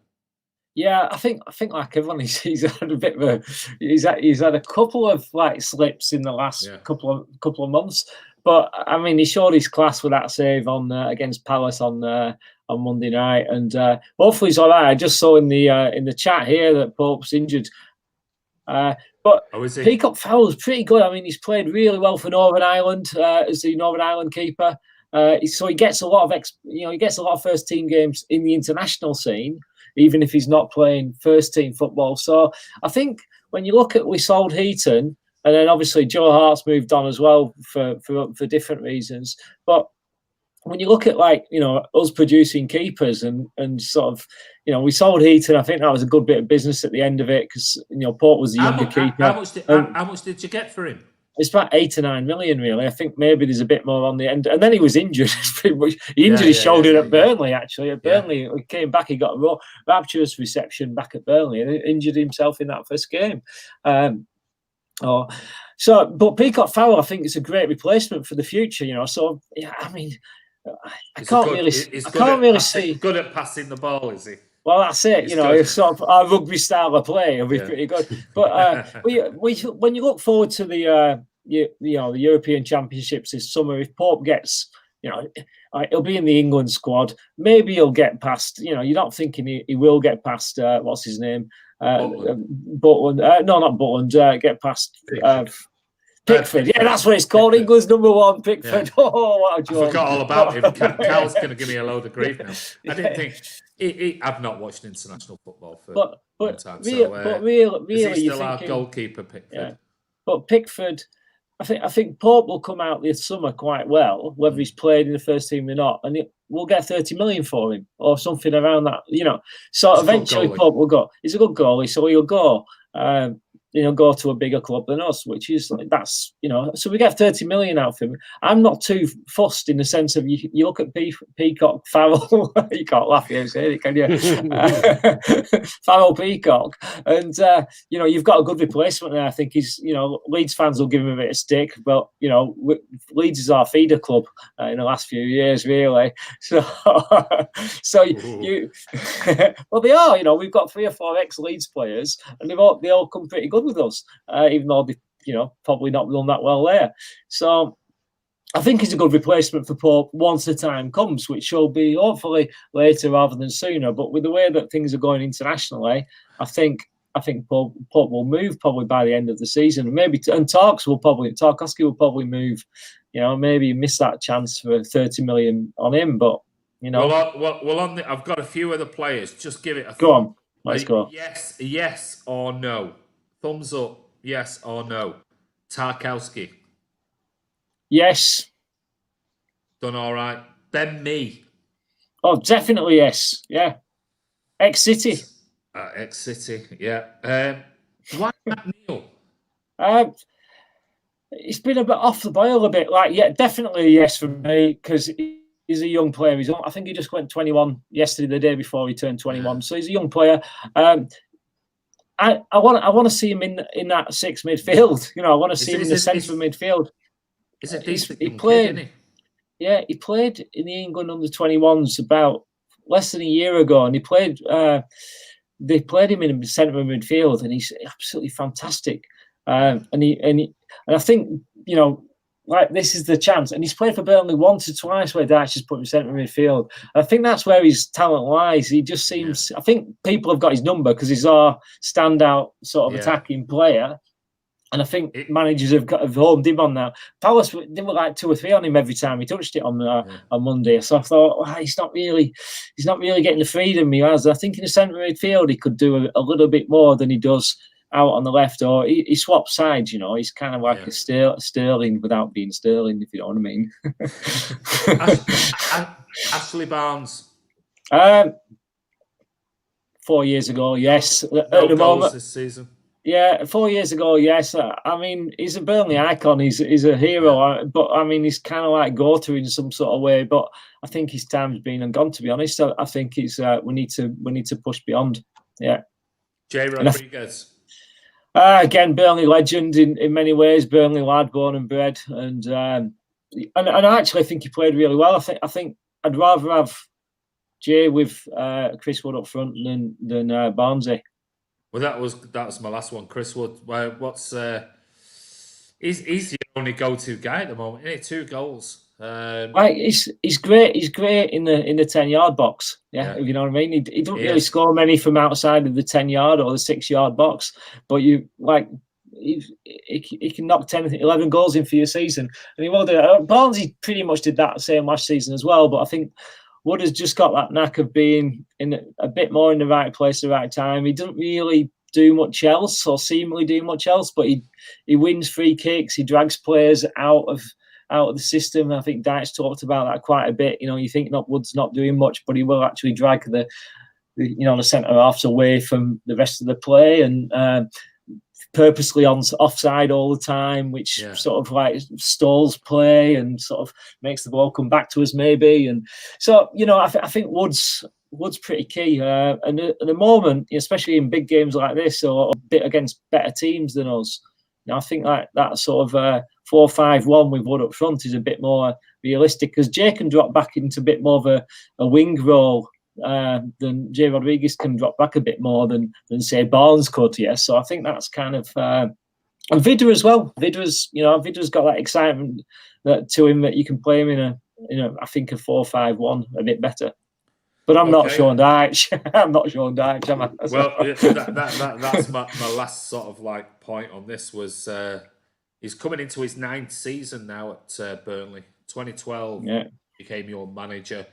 Yeah, I think like everyone, he's had a bit of a he's had a couple of like slips in the last couple of months, but I mean he showed his class with that save on against Palace on Monday night, and hopefully he's all right. I just saw in the chat here that Pope's injured, but Peacock Farrell's pretty good. I mean he's played really well for Northern Ireland as the Northern Ireland keeper, so he gets a lot of first team games in the international scene, even if he's not playing first team football. So I think when you look at, we sold Heaton, and then obviously Joe Hart's moved on as well for different reasons. But when you look at us producing keepers and sort of, we sold Heaton. I think that was a good bit of business at the end of it because Port was the younger keeper. How much did you get for him? It's about 8 to 9 million, really. I think maybe there's a bit more on the end. And then he was injured. He injured his shoulder at Burnley, actually. At Burnley, he came back. He got a rapturous reception back at Burnley and injured himself in that first game. But Peacock Farrell, I think, is a great replacement for the future. So, I mean, I can't really see. Good at passing the ball, is he? Well, that's it. It's sort of our rugby style of play will be pretty good. But when you look forward to the European Championships this summer, if Pope gets, he'll be in the England squad. Maybe he'll get past. You're not thinking he will get past. What's his name? Butland. No, not Butland. Get past. Pickford, yeah, that's what it's called. England's number 1, Pickford. Yeah. Oh, what a joke. I forgot all about him. Cal's going to give me a load of grief now. I didn't think... I've not watched international football for a long time. Really, is he still our goalkeeper, Pickford? Yeah. But Pickford, I think Pope will come out this summer quite well, whether he's played in the first team or not, and we'll get 30 million for him or something around that. So it's eventually Pope will go. He's a good goalie, so he'll go. Go to a bigger club than us, which is so we get 30 million out of him. I'm not too fussed in the sense of you look at Peacock, Farrell, you can't laugh here, can you? Farrell, Peacock, and you've got a good replacement there. I think he's, Leeds fans will give him a bit of stick, but Leeds is our feeder club in the last few years, really. So you, well, they are. We've got 3 or 4 ex-Leeds players, and they all come pretty good with us, even though they, probably not done that well there. So I think he's a good replacement for Pope once the time comes, which will be hopefully later rather than sooner. But with the way that things are going internationally, I think Pope will move probably by the end of the season. Maybe Tarkowski will probably move. Maybe miss that chance for 30 million on him, but Well, I've got a few other players. Just give it a go on. Let's go. Yes or no. Thumbs up. Yes or no. Tarkowski. Yes. Done all right. Ben Mee. Oh, definitely yes. Yeah. Ex-City. Ex-City. Yeah. Why McNeil? It's been a bit off the boil a bit. Definitely yes for me because he's a young player. I think he just went 21 yesterday, the day before he turned 21. So he's a young player. I want to see him in that 6 midfield. I want to see him in the centre of midfield. Is it decent? He played in the England under-21s about less than a year ago, and he played. They played him in the centre of midfield, and he's absolutely fantastic. And I think this is the chance. And he's played for Burnley once or twice where Dyche has put him centre midfield. And I think that's where his talent lies. He just seems. I think people have got his number because he's our standout sort of attacking player. And I think managers have homed him on that. Palace, they were like 2 or 3 on him every time he touched it on Monday. So I thought, he's not really getting the freedom he has. I think in the centre midfield he could do a little bit more than he does out on the left, or he swaps sides. He's kind of like a Sterling without being Sterling, if you know what I mean. Ashley Barnes. 4 years ago, yes. No at the moment this season. Yeah, 4 years ago, yes. I mean, he's a Burnley icon. He's a hero. But I mean, he's kind of like go-to in some sort of way. But I think his time's been and gone. To be honest, so I think it's we need to push beyond. Yeah. Jay Rodriguez. Again, Burnley legend in many ways. Burnley lad, born and bred, and and I actually think he played really well. I think I'd rather have Jay with Chris Wood up front than Barnesy. Well, that was my last one. Chris Wood. What's he's the only go-to guy at the moment. Isn't he? 2 goals. Right, he's great. He's great in the 10-yard box. Yeah, you know what I mean. He doesn't really score many from outside of the 10-yard or the 6-yard box, but you like he can knock 10, 11 goals in for your season, and he will do it. Barnesy pretty much did that same last season as well. But I think Wood has just got that knack of being in a bit more in the right place at the right time. He doesn't really do much else or seemingly do much else, but he wins free kicks. He drags players out of the system. I think Dyche talked about that quite a bit. You know, you think Wood's not doing much, but he will actually drag the centre halves away from the rest of the play, and purposely on offside all the time, which sort of like stalls play and sort of makes the ball come back to us maybe. And so, you know, I think Wood's pretty key. And at the moment, especially in big games like this or a bit against better teams than us, you know, I think like that sort of 4-5-1 with Wood up front is a bit more realistic, because Jay can drop back into a bit more of a wing role than Jay Rodriguez can drop back a bit more than say Barnes could. Yeah, so I think that's kind of and Vida as well. Vida's got that excitement to him that you can play him in a I think a 4-5-1 a bit better. But I'm not Sean Dyche. I'm not Sean Dyche, am I? Well, that's my last sort of like point on this was he's coming into his 9th season now at Burnley. 2012 became your manager.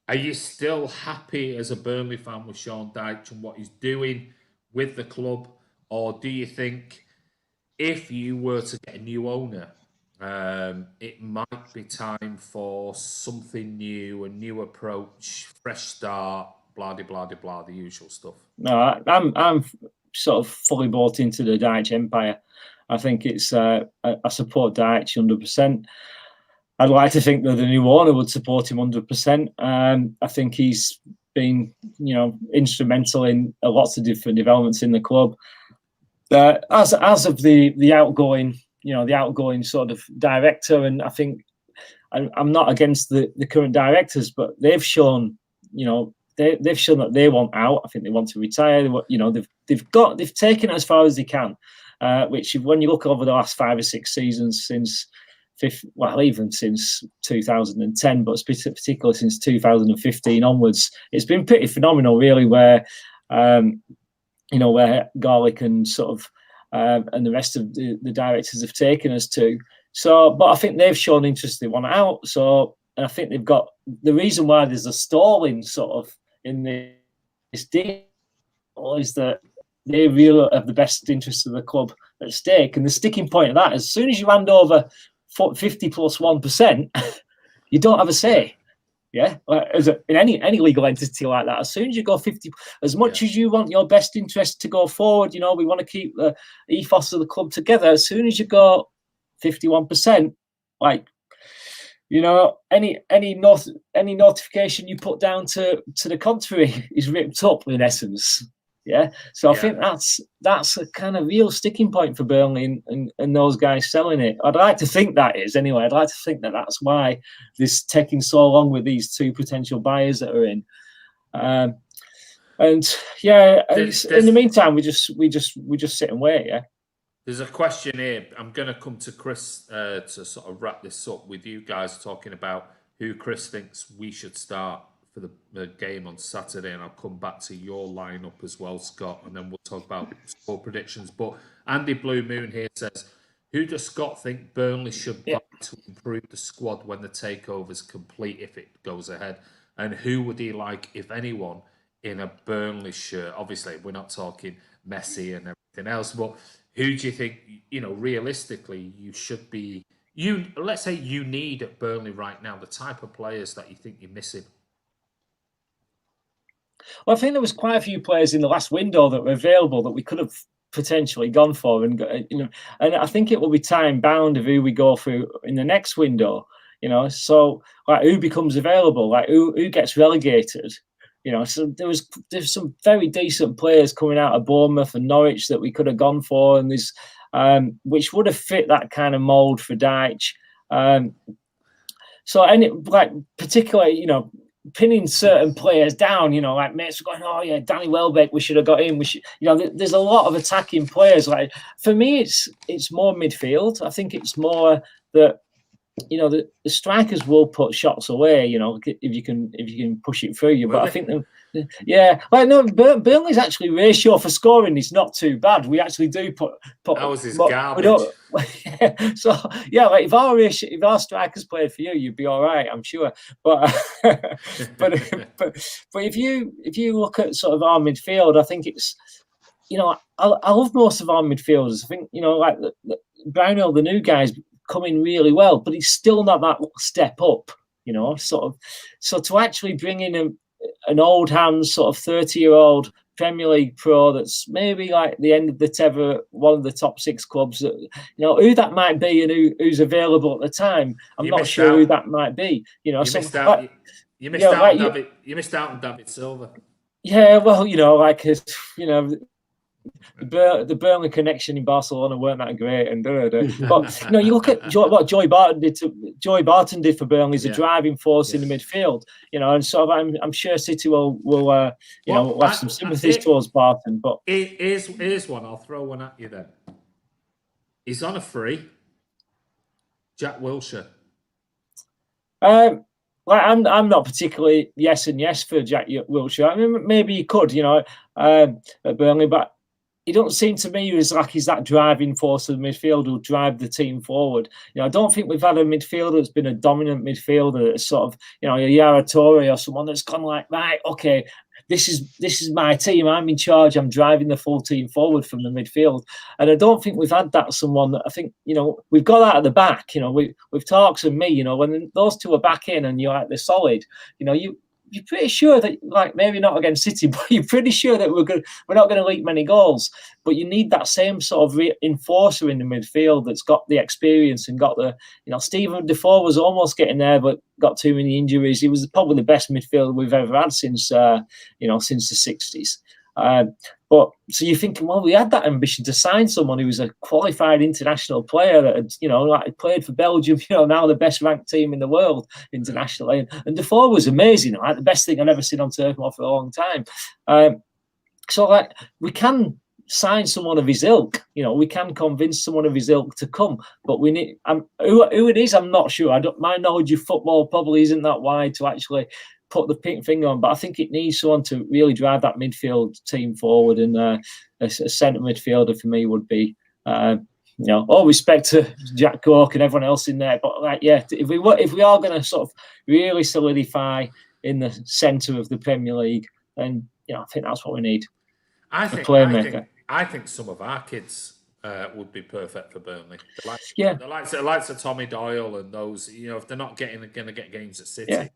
Are you still happy as a Burnley fan with Sean Dyche and what he's doing with the club? Or do you think if you were to get a new owner, it might be time for something new, a new approach, fresh start, blah, blah, blah, blah, the usual stuff? No, I'm sort of fully bought into the Dyche empire. I think it's I support Dyche 100%. I'd like to think that the new owner would support him 100%. I think he's been, instrumental in lots of different developments in the club. As of the outgoing, the outgoing sort of director, and I think I'm not against the current directors, but they've shown, they've shown that they want out. I think they want to retire. They've taken it as far as they can, which when you look over the last 5 or 6 seasons since. Even since 2010, but particularly since 2015 onwards, it's been pretty phenomenal, really. Where where Garlic and sort of and the rest of the directors have taken us to. So, but I think they've shown interest. They want out. So, and I think they've got the reason why there's a stalling sort of in this deal is that they really have the best interests of the club at stake. And the sticking point of that, as soon as you hand over 50 plus 1%, you don't have a say. Yeah, in any legal entity like that, as soon as you go 50, as much as you want your best interest to go forward, we want to keep the ethos of the club together. As soon as you go 51%, any notification you put down to the contrary is ripped up in essence. Yeah, so I think that's a kind of real sticking point for Burnley and those guys selling it. I'd like to think that is anyway. I'd like to think that that's why this taking so long with these 2 potential buyers that are in. In the meantime, we just sit and wait. Yeah. There's a question here. I'm going to come to Chris to sort of wrap this up with you guys talking about who Chris thinks we should start for the game on Saturday, and I'll come back to your lineup as well, Scott, and then we'll talk about score predictions. But Andy Blue Moon here says, who does Scott think Burnley should buy to improve the squad when the takeover is complete, if it goes ahead? And who would he like, if anyone, in a Burnley shirt? Obviously, we're not talking Messi and everything else, but who do you think, realistically, you should be, let's say you need at Burnley right now, the type of players that you think you're missing? Well, I think there was quite a few players in the last window that were available that we could have potentially gone for, and and I think it will be time bound of who we go through in the next window. So who becomes available, who gets relegated. So there's some very decent players coming out of Bournemouth and Norwich that we could have gone for, and there's which would have fit that kind of mould for Dyche. So, like particularly, pinning certain players down, like mates were going, oh yeah, Danny Welbeck, we should have got him. We should, there's a lot of attacking players. Like for me, it's more midfield. I think it's more that the strikers will put shots away, if you can push it through you. But I think Burnley's actually ratio for scoring is not too bad. We actually do put that was his garbage. So like if our strikers played for you, you'd be all right, I'm sure. But but if you look at sort of our midfield, I think it's I love most of our midfielders. I think like Bruyne, the new guys, coming really well, but he's still not that step up, sort of. So to actually bring in an old hand, sort of 30-year-old Premier League pro that's maybe like the end of the tether, one of the top 6 clubs, who that might be and who's available at the time, I'm not sure who that might be. You missed out on David Silva. Yeah, well, the Burnley connection in Barcelona weren't that great, and but you look at what Joey Barton did for Burnley as a driving force in the midfield, and sort of I'm sure City will have some sympathies towards Barton. But here's one. I'll throw one at you then. He's on a free. Jack Wilshere. Like I'm not particularly yes for Jack Wilshere. I mean, maybe he could, at Burnley, but he don't seem to me as like he's that driving force of the midfield who'll drive the team forward. I don't think we've had a midfielder that's been a dominant midfielder that's sort of, a Yaya Toure or someone that's gone like, right, okay, this is my team. I'm in charge. I'm driving the full team forward from the midfield. And I don't think we've had that someone that I think, we've got that at the back, with Talks and me, when those two are back in and you're like, they're solid, you're pretty sure that, like, maybe not against City, but you're pretty sure that we're not going to leak many goals. But you need that same sort of enforcer in the midfield that's got the experience and got the, Stephen Defoe was almost getting there, but got too many injuries. He was probably the best midfielder we've ever had since the 60s. But so you're thinking, well, we had that ambition to sign someone who was a qualified international player that had, like played for Belgium, now the best ranked team in the world internationally. And Defoe was amazing, like the best thing I've ever seen on Turf Moor for a long time. So like we can sign someone of his ilk, we can convince someone of his ilk to come, but we need who it is, I'm not sure. My knowledge of football probably isn't that wide to actually put the pink finger on, but I think it needs someone to really drive that midfield team forward, and a centre midfielder for me would be, all respect to Jack Cork and everyone else in there, but like, if we are going to sort of really solidify in the centre of the Premier League, then I think that's what we need. I think some of our kids would be perfect for Burnley. The likes of Tommy Doyle and those, if they're not going to get games at City. Yeah.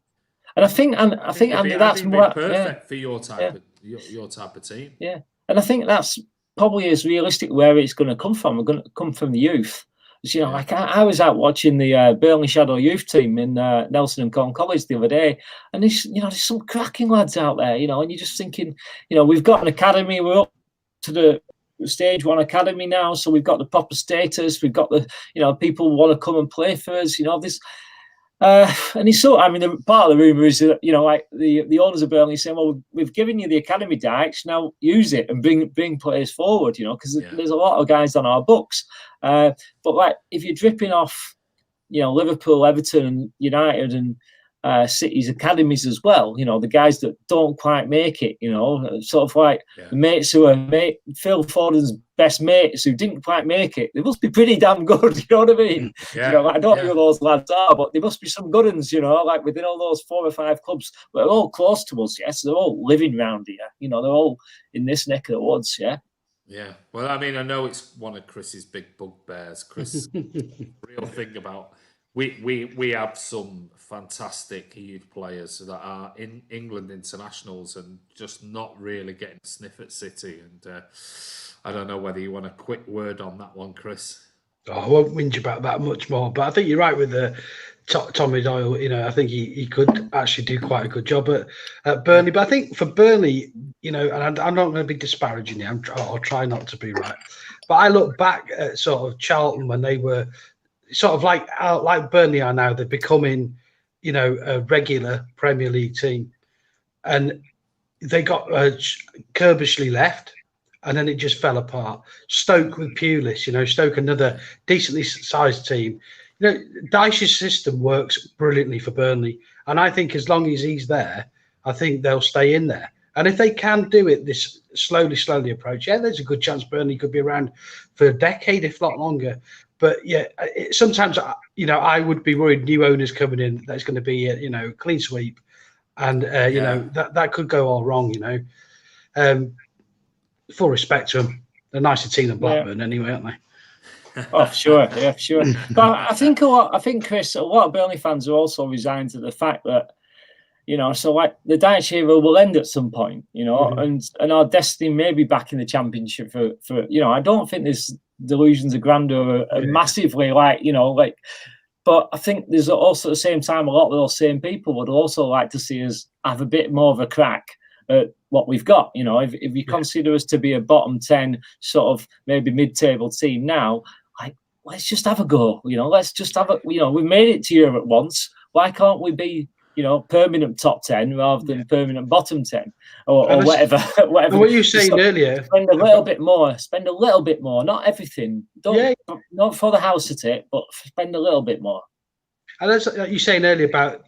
And I think Andy, that's more perfect for your type of team. Yeah, and I think that's probably as realistic where it's going to come from. We're going to come from the youth. Like I was out watching the Burnley Shadow Youth team in Nelson and Corn College the other day, and there's some cracking lads out there, and you're just thinking, we've got an academy. We're up to the Stage 1 academy now, so we've got the proper status. We've got the people want to come and play for us. This. And he's part of the rumour is that, like the owners of Burnley saying, well, we've given you the academy, Dykes, now use it and bring players forward, because there's a lot of guys on our books. But like, if you're dripping off, Liverpool, Everton and United and City's academies as well, the guys that don't quite make it, sort of like the mates who are Phil Foden's best mates who didn't quite make it, they must be pretty damn good, you know what I mean? I don't know who those lads are, but they must be some good ones, like within all those 4 or 5 clubs. They're all close to us, yes, they're all living round here, they're all in this neck of the woods, Yeah, well, I mean, I know it's one of Chris's big bugbears. Chris, real thing about we have some fantastic youth players that are in England internationals and just not really getting a sniff at City. And I don't know whether you want a quick word on that one, Chris. I won't whinge about that much more, but I think you're right with the Tommy Doyle. I think he could actually do quite a good job at Burnley. But I think for Burnley, and I'm not going to be disparaging here. I'll try not to be, right. But I look back at sort of Charlton when they were, sort of like Burnley are now. They're becoming, a regular Premier League team, and they got Kerbishley left, and then it just fell apart. Stoke with Pulis, Stoke, another decently sized team. Dyche's system works brilliantly for Burnley, and I think as long as he's there, I think they'll stay in there. And if they can do it, this slowly approach, there's a good chance Burnley could be around for a decade, if not longer. But sometimes, I would be worried new owners coming in, that's going to be a clean sweep. And, that could go all wrong, Full respect to them. They're nicer team than Blackburn anyway, aren't they? Oh, sure. Yeah, sure. But I think, Chris, a lot of Burnley fans are also resigned to the fact that, so like the Dyche era will end at some point, and our destiny may be back in the Championship for I don't think there's delusions of grandeur are massively but I think there's also at the same time a lot of those same people would also like to see us have a bit more of a crack at what we've got. If you consider us to be a bottom 10 sort of maybe mid-table team now, let's just have a go. Let's just have a. We made it to Europe once. Why can't we be permanent top 10 rather than permanent bottom 10 or whatever? Whatever. What you were saying earlier. Spend a little bit more. Not everything. Don't throw the house at it, but spend a little bit more. And as you were saying earlier about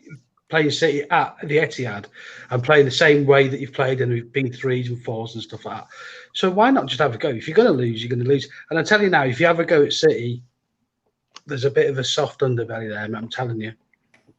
playing City at the Etihad and playing the same way that you've played, and we've been 3s and 4s and stuff like that. So why not just have a go? If you're going to lose, you're going to lose. And I tell you now, if you have a go at City, there's a bit of a soft underbelly there, I'm telling you.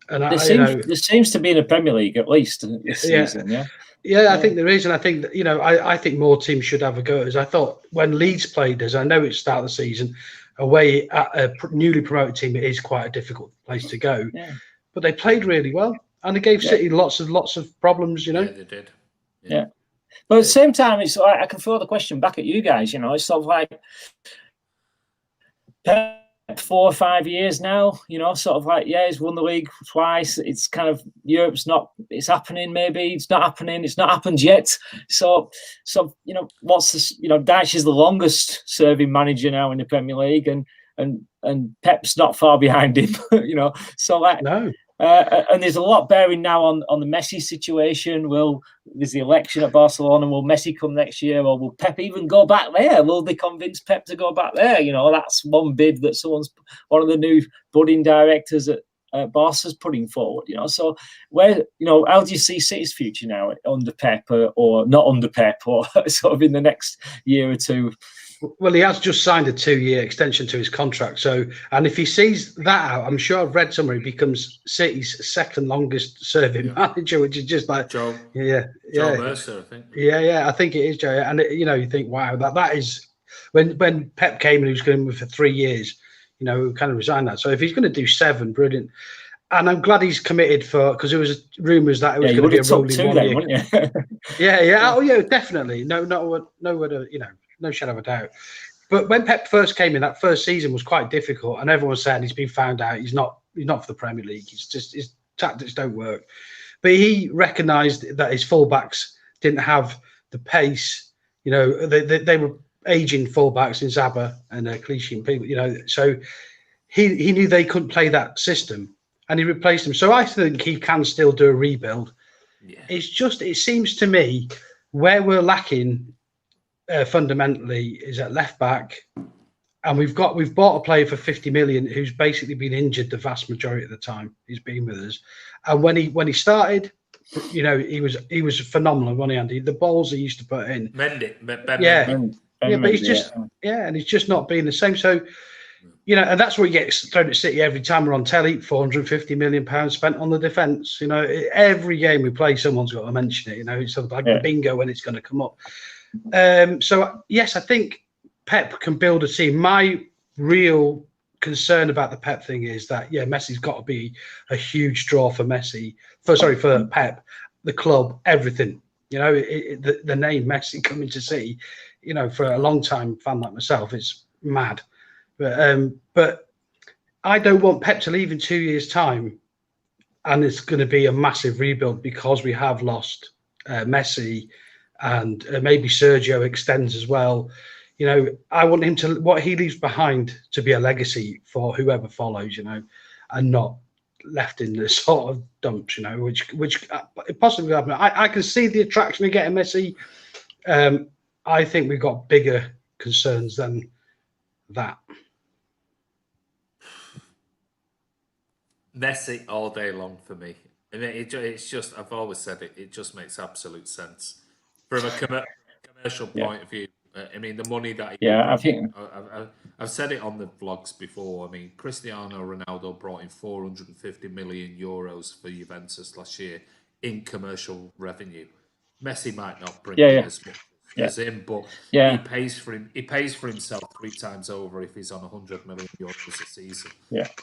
And there seems to be in the Premier League at least this season, I think there is, and I think that, I think more teams should have a go. As I thought when Leeds played us, I know it's start of the season, away at a newly promoted team, it is quite a difficult place to go. Yeah. But they played really well, and they gave City lots of problems. Yeah, they did. Yeah. But at the same time, it's like I can throw the question back at you guys. It's sort of like 4 or 5 years now, sort of like, he's won the league twice. It's kind of Europe's it's happening, maybe it's not happening. It's not happened yet. So what's this? Dyche is the longest serving manager now in the Premier League, and Pep's not far behind him. So like no. And there's a lot bearing now on the Messi situation. There's the election at Barcelona. Will Messi come next year, or will Pep even go back there? Will they convince Pep to go back there? That's one bid that one of the new budding directors at Barca's putting forward. So how do you see City's future now under Pep or not under Pep, or sort of in the next year or two? Well, he has just signed a 2-year extension to his contract. So, and if he sees that out, I'm sure I've read somewhere he becomes City's second longest serving manager, which is just like Joe Mercer, I think. Yeah, I think it is, Joe. And you think, wow, that is when Pep came and he was going for 3 years. We kind of resigned that. So if he's going to do 7, brilliant. And I'm glad he's committed because there was rumours that it was going to be a rolling 1 year. Yeah. Oh, yeah, definitely. No shadow of a doubt. But when Pep first came in, that first season was quite difficult, and everyone said he's been found out. He's not for the Premier League. It's just his tactics don't work. But he recognised that his fullbacks didn't have the pace. They were aging fullbacks in Zaba and Clichy and people. So he knew they couldn't play that system, and he replaced them. So I think he can still do a rebuild. Yeah. It seems to me where we're lacking. Fundamentally is at left back, and we've bought a player for 50 million who's basically been injured the vast majority of the time he's been with us. And when he started, he was phenomenal, wasn't he, Andy? The balls he used to put in, but he's just and he's just not been the same. So and that's what he gets thrown at City every time we're on telly. £450 million spent on the defence. Every game we play, someone's got to mention it. It's sort of like bingo when it's going to come up. So yes, I think Pep can build a team. My real concern about the Pep thing is that Messi's got to be a huge draw for for Pep, the club, everything. The name Messi coming to City, for a long time fan like myself, it's mad. But I don't want Pep to leave in 2 years' time, and it's going to be a massive rebuild because we have lost Messi. And maybe Sergio extends as well. You know, I want him to what he leaves behind to be a legacy for whoever follows. You know, and not left in the sort of dumps. You know, which possibly happen. I can see the attraction of getting Messi. I think we've got bigger concerns than that. Messi all day long for me. I mean, it's just, I've always said it, it just makes absolute sense. From a commercial point of view, I mean, the money that he I think I've said it on the vlogs before. I mean, Cristiano Ronaldo brought in 450 million euros for Juventus last year in commercial revenue. Messi might not bring in as much as him, but he pays for him. He pays for himself 3 times over if he's on 100 million euros a season.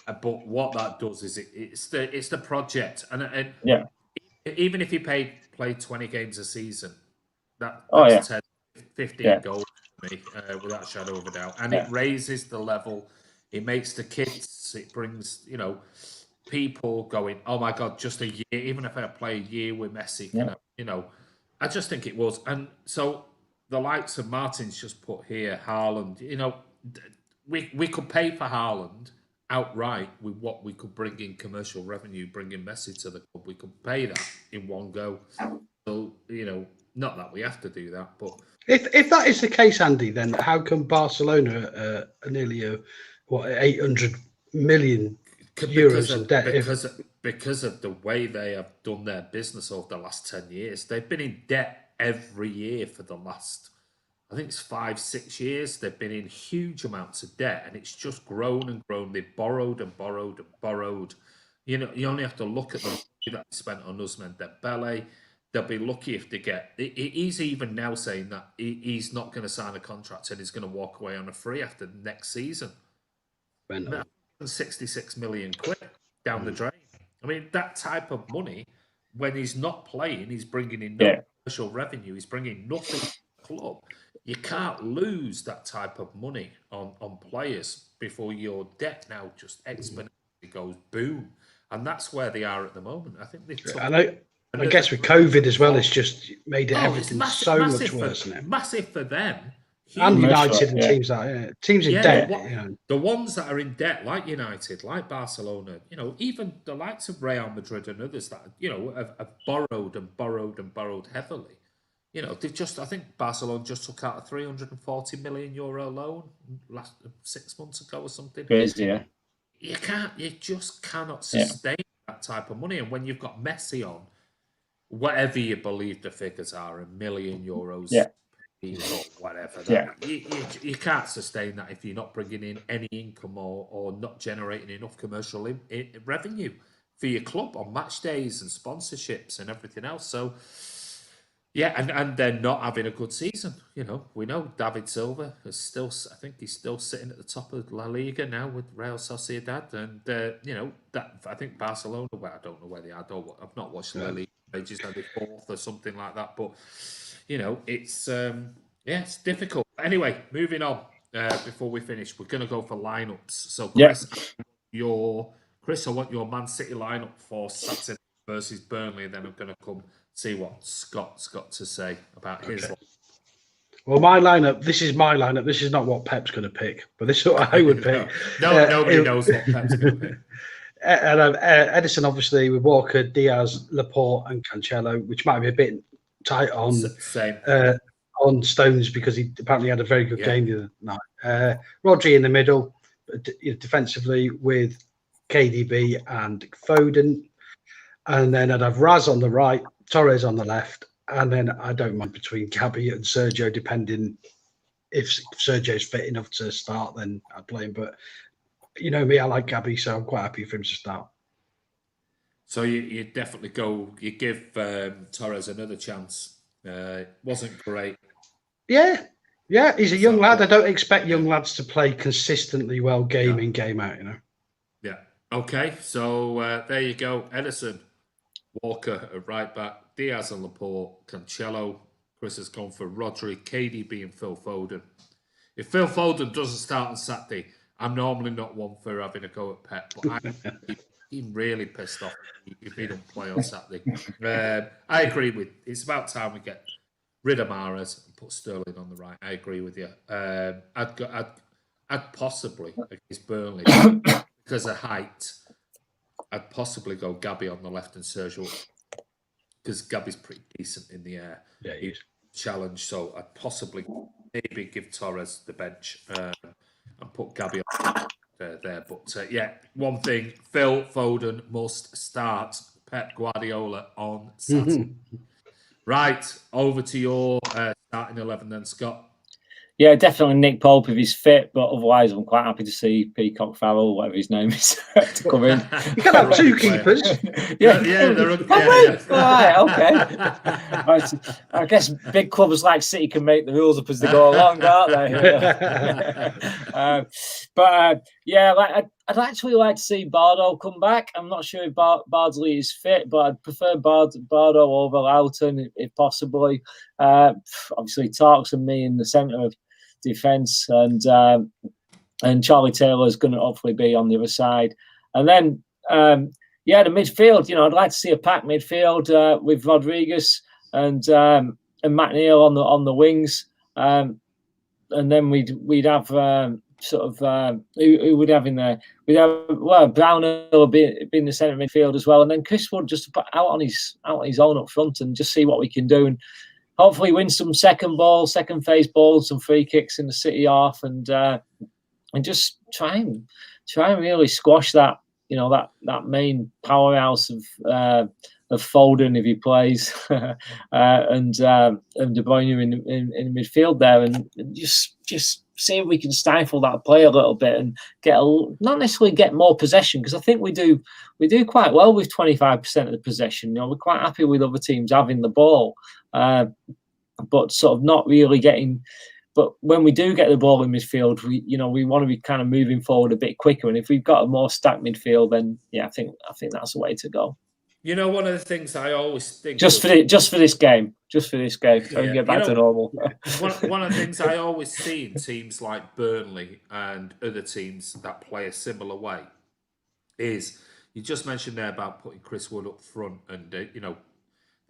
But what that does is it's the project, and even if he played 20 games a season, that's 10, 15 goals for me, without a shadow of a doubt. And it raises the level. It makes the kids. It brings people going, oh my God, just a year. Even if I play a year with Messi, I just think it was. And so the likes of Martin's just put here, Haaland. We could pay for Haaland outright with what we could bring in commercial revenue, bringing Messi to the club. We could pay that in one go. So, not that we have to do that, but if that is the case, Andy, then how come Barcelona are nearly 800 million euros in debt? Because of the way they have done their business over the last 10 years. They've been in debt every year for the last, I think it's 5-6 years. They've been in huge amounts of debt, and it's just grown and grown. They've borrowed and borrowed and borrowed. You only have to look at the money that they spent on Ousmane Dembele. They'll be lucky if they get. He's even now saying that he's not going to sign a contract and he's going to walk away on a free after the next season. 66 million quid down the drain. I mean, that type of money, when he's not playing, he's bringing in no commercial revenue. He's bringing nothing to the club. You can't lose that type of money on players before your debt now just exponentially goes boom. And that's where they are at the moment. I think they took. I guess with COVID as well, it's just made everything so much worse, isn't it? Massive for them. And United and teams teams in debt. The ones that are in debt, like United, like Barcelona, even the likes of Real Madrid and others that have borrowed and borrowed and borrowed heavily. They've just. I think Barcelona just took out a 340 million euro loan last 6 months ago or something. Crazy, yeah. You just cannot sustain that type of money, and when you've got Messi on. Whatever you believe the figures are, €1 million or whatever. You can't sustain that if you're not bringing in any income or not generating enough commercial revenue for your club on match days and sponsorships and everything else. So, and they're not having a good season. We know David Silva is still. I think he's still sitting at the top of La Liga now with Real Sociedad, and that I think Barcelona. Well, I don't know where they are. I've not watched La Liga. They just had 4th or something like that. But it's it's difficult. Anyway, moving on. Before we finish, we're going to go for lineups. So, Chris, I want your Man City lineup for Saturday versus Burnley, and then I'm going to come see what Scott's got to say about his lineup. Well, my lineup. This is my lineup. This is not what Pep's going to pick, but this is what I would pick. Nobody knows what Pep's going to pick. And Edison, obviously, with Walker, Diaz, Laporte, and Cancelo, which might be a bit tight on Stones because he apparently had a very good game the other night. Rodri in the middle, defensively with KDB and Foden. And then I'd have Raz on the right, Torres on the left. And then I don't mind between Gabby and Sergio, depending if Sergio's fit enough to start, then I'd play him. But you know me, I like Gabby, so I'm quite happy for him to start. So you definitely you give Torres another chance. Wasn't great. Yeah, he's a young lad. I don't expect young lads to play consistently well game in, game out, Yeah. Okay, so there you go. Edison, Walker at right back, Diaz and Laporte, Cancelo. Chris has gone for Rodri, KDB and Phil Foden. If Phil Foden doesn't start on Saturday, I'm normally not one for having a go at Pep, but I'm really pissed off if he don't play on Saturday. I agree with. It's about time we get rid of Mahrez and put Sterling on the right. I agree with you. I'd possibly against Burnley because of height. I'd possibly go Gabby on the left and Sergio because Gabby's pretty decent in the air. Yeah, he is. Challenge. So I'd possibly maybe give Torres the bench and put Gabby on there. But yeah, one thing: Phil Foden must start. Pep Guardiola on Saturday. Right, over to your starting 11 then, Scott. Yeah, definitely Nick Pope if he's fit, but otherwise I'm quite happy to see Peacock Farrell, whatever his name is, to come in. You can have two keepers. Yeah, they're right, okay. I guess big clubs like City can make the rules up as they go along, can't they? Yeah, I'd actually like to see Bardo come back. I'm not sure if Bardsley is fit, but I'd prefer Bardo over Loughton if possibly. Obviously, Tarks and me in the centre of defence, and Charlie Taylor is going to hopefully be on the other side. And then, the midfield. I'd like to see a packed midfield with Rodriguez and McNeil on the wings, and then we'd have who would have in there? We'd have Brownhill will be in the centre midfield as well, and then Chris Wood just to put out on his own up front and just see what we can do, and hopefully win some second phase balls, some free kicks in the City half, and just try and really squash that that main powerhouse of Foden if he plays, and De Bruyne in midfield there, and just see if we can stifle that play a little bit and not necessarily get more possession, because I think we do quite well with 25% of the possession. We're quite happy with other teams having the ball, but sort of not really getting. But when we do get the ball in midfield, we want to be kind of moving forward a bit quicker. And if we've got a more stacked midfield, then I think that's the way to go. One of the things I always think just for this game, so we can get back to normal. One of the things I always see in teams like Burnley and other teams that play a similar way is you just mentioned there about putting Chris Wood up front and the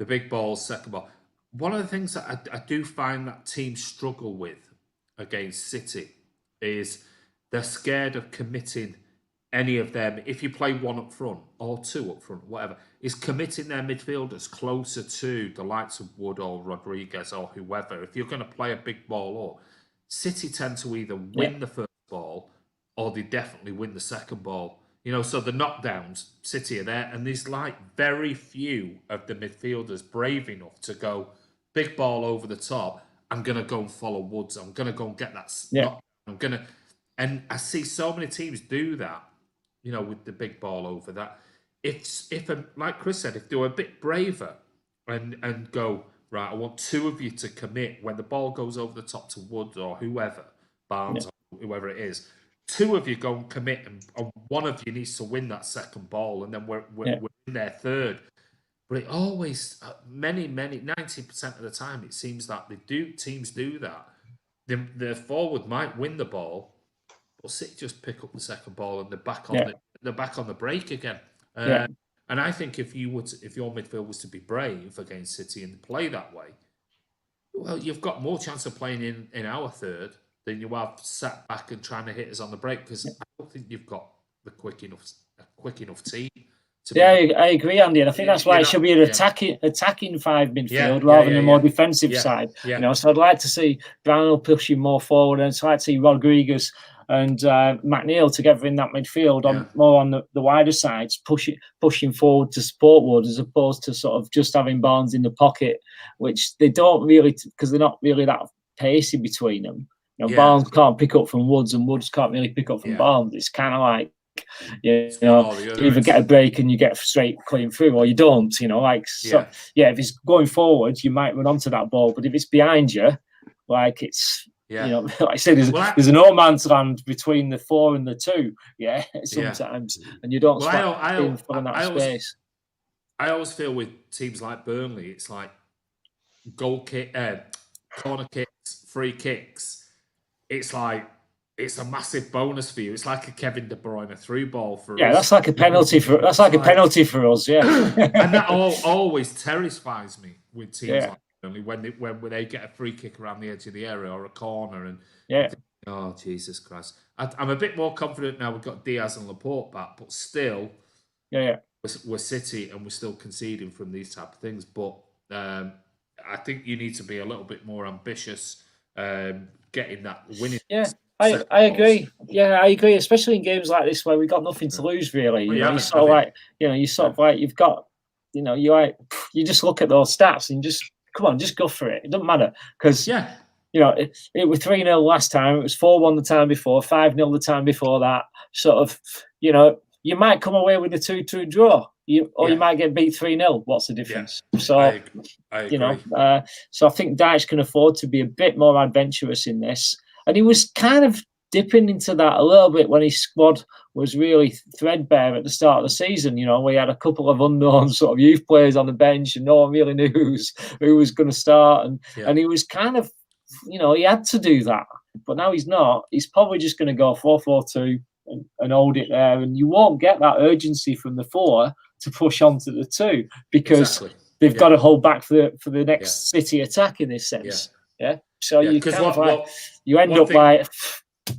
big balls, second ball. One of the things that I do find that teams struggle with against City is they're scared of committing any of them. If you play one up front or two up front, whatever, is committing their midfielders closer to the likes of Wood or Rodriguez or whoever. If you're going to play a big ball up, City tend to either win the first ball or they definitely win the second ball. So the knockdowns, City are there, and there's very few of the midfielders brave enough to go big ball over the top. I'm going to go and follow Woods. I'm going to go and get that. And I see so many teams do that, with the big ball over that. If like Chris said, if they were a bit braver and go, right, I want two of you to commit when the ball goes over the top to Woods or whoever, Barnes or whoever it is, two of you go and commit, and one of you needs to win that second ball, and then we're in their third. But it always, many 90% of the time, it seems that teams do that. The forward might win the ball, but City just pick up the second ball and they're back on the break again. And I think if your midfield was to be brave against City and play that way, well, you've got more chance of playing in our third than you have sat back and trying to hit us on the break, because I don't think you've got a quick enough team. I agree, Andy, and I think that's why it should be an attacking five midfield rather than a more defensive side. So I'd like to see Brownhill pushing more forward, and so I'd see Rodriguez and McNeil together in that midfield more on the wider sides, pushing forward to support Wood, as opposed to sort of just having Barnes in the pocket, which they don't really, because they're not really that pacey between them. Barnes can't pick up from Woods, and Woods can't really pick up from Barnes. It's kind of like, you either get a break and you get straight clean through, or you don't. If it's going forward, you might run onto that ball, but if it's behind you, it's like I said, there's a no man's land between the 4 and the 2. Sometimes, and you don't fill that space. I always feel with teams like Burnley, it's like goal kick, corner kicks, free kicks. It's like it's a massive bonus for you. It's like a Kevin De Bruyne through ball for us. Yeah, that's like a penalty for us. Yeah, and that always terrifies me with teams like only when they get a free kick around the edge of the area or a corner, and oh Jesus Christ! I'm a bit more confident now. We've got Diaz and Laporte back, but still, we're City and we're still conceding from these type of things. But I think you need to be a little bit more ambitious, getting that winning. Yeah, I agree. Yeah, I agree. Especially in games like this where we've got nothing to lose, really. Well, you sort of like you've got, you just look at those stats and just come on, just go for it. It doesn't matter because it was 3-0 last time. It was 4-1 the time before, 5-0 the time before that. Sort of, you might come away with a 2-2 draw. You might get beat 3-0. What's the difference? Yeah. So, I agree. So I think Dyche can afford to be a bit more adventurous in this. And he was kind of dipping into that a little bit when his squad was really threadbare at the start of the season. We had a couple of unknown sort of youth players on the bench and no one really knew who was going to start. And he was kind of, he had to do that. But now he's not. He's probably just going to go 4-4-2 and hold it there. And you won't get that urgency from the 4 to push on to the 2 because they've got to hold back for the next City attack in this sense. Yeah. So you kind of you end up like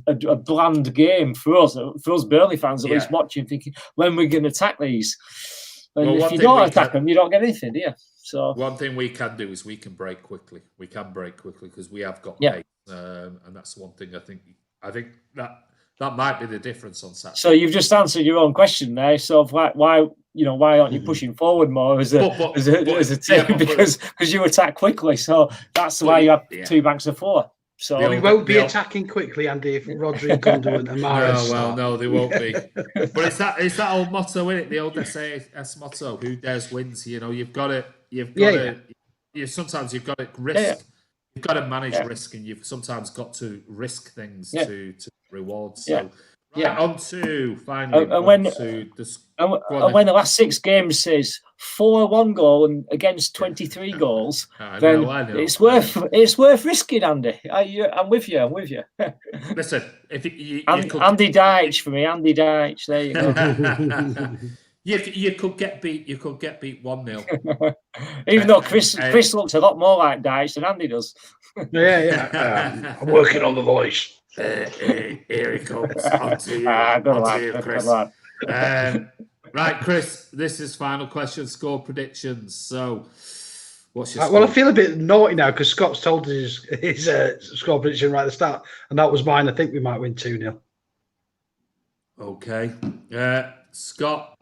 a bland game for us Burnley fans, at least watching, thinking, when we're going to attack these? And if you don't attack them, you don't get anything, do you? So one thing we can do is we can break quickly. We can break quickly because we have got pace, and that's one thing I think that might be the difference on Saturday. So you've just answered your own question there. So why aren't you pushing forward more as a team? Because you attack quickly. So that's why you have 2 banks of 4. So we won't be attacking quickly, Andy, if Rodri, Gundogan and Mahrez no, they won't be. But it's that old motto, isn't it? The old SAS motto: "Who dares wins." You've got to. Sometimes you've got to risk. Yeah. You've got to manage risk, and you've sometimes got to risk things to reward. So. On to finally. And when the last 6 games says 4-1 goal and against 23 goals, then it's worth risking, Andy. I'm with you. Listen, if Andy Dyche for me, Andy Dyche. There you go. You could get beat 1-0. Even though Chris looks a lot more like Dyche than Andy does. I'm working on the voice. Here he comes. On to you, Chris. Right, Chris, this is final question, score predictions. So, what's your score? Well, I feel a bit naughty now because Scott's told us his score prediction right at the start, and that was mine. I think we might win 2-0. Okay. Scott?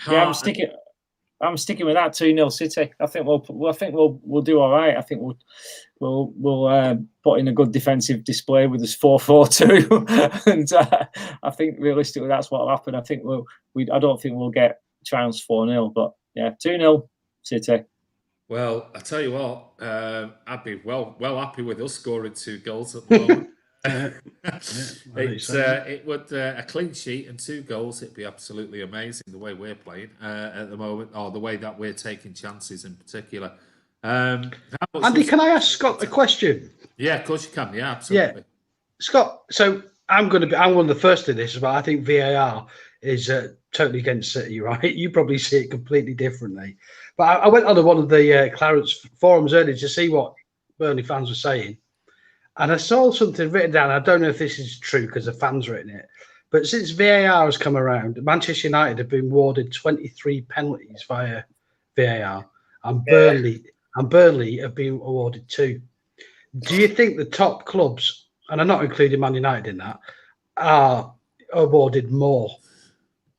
I'm sticking with that 2-0 City. I think we'll do all right. I think we'll put in a good defensive display with this 4-4-2, and I think realistically that's what will happen. I think I don't think we'll get trounced 4-0, but 2-0 City. Well, I tell you what, I'd be well happy with us scoring 2 goals at the moment. It would a clean sheet and 2 goals. It'd be absolutely amazing the way we're playing at the moment, or the way that we're taking chances in particular. Andy, can I ask Scott a question? Yeah, of course you can. Yeah, absolutely. Yeah. Scott, so I'm one of the first to this, but I think VAR is totally against City, right? You probably see it completely differently. But I went on one of the Clarence forums earlier to see what Burnley fans were saying. And I saw something written down. I don't know if this is true because the fans written it. But since VAR has come around, Manchester United have been awarded 23 penalties via VAR. And Burnley have been awarded 2. Do you think the top clubs, and I'm not including Man United in that, are awarded more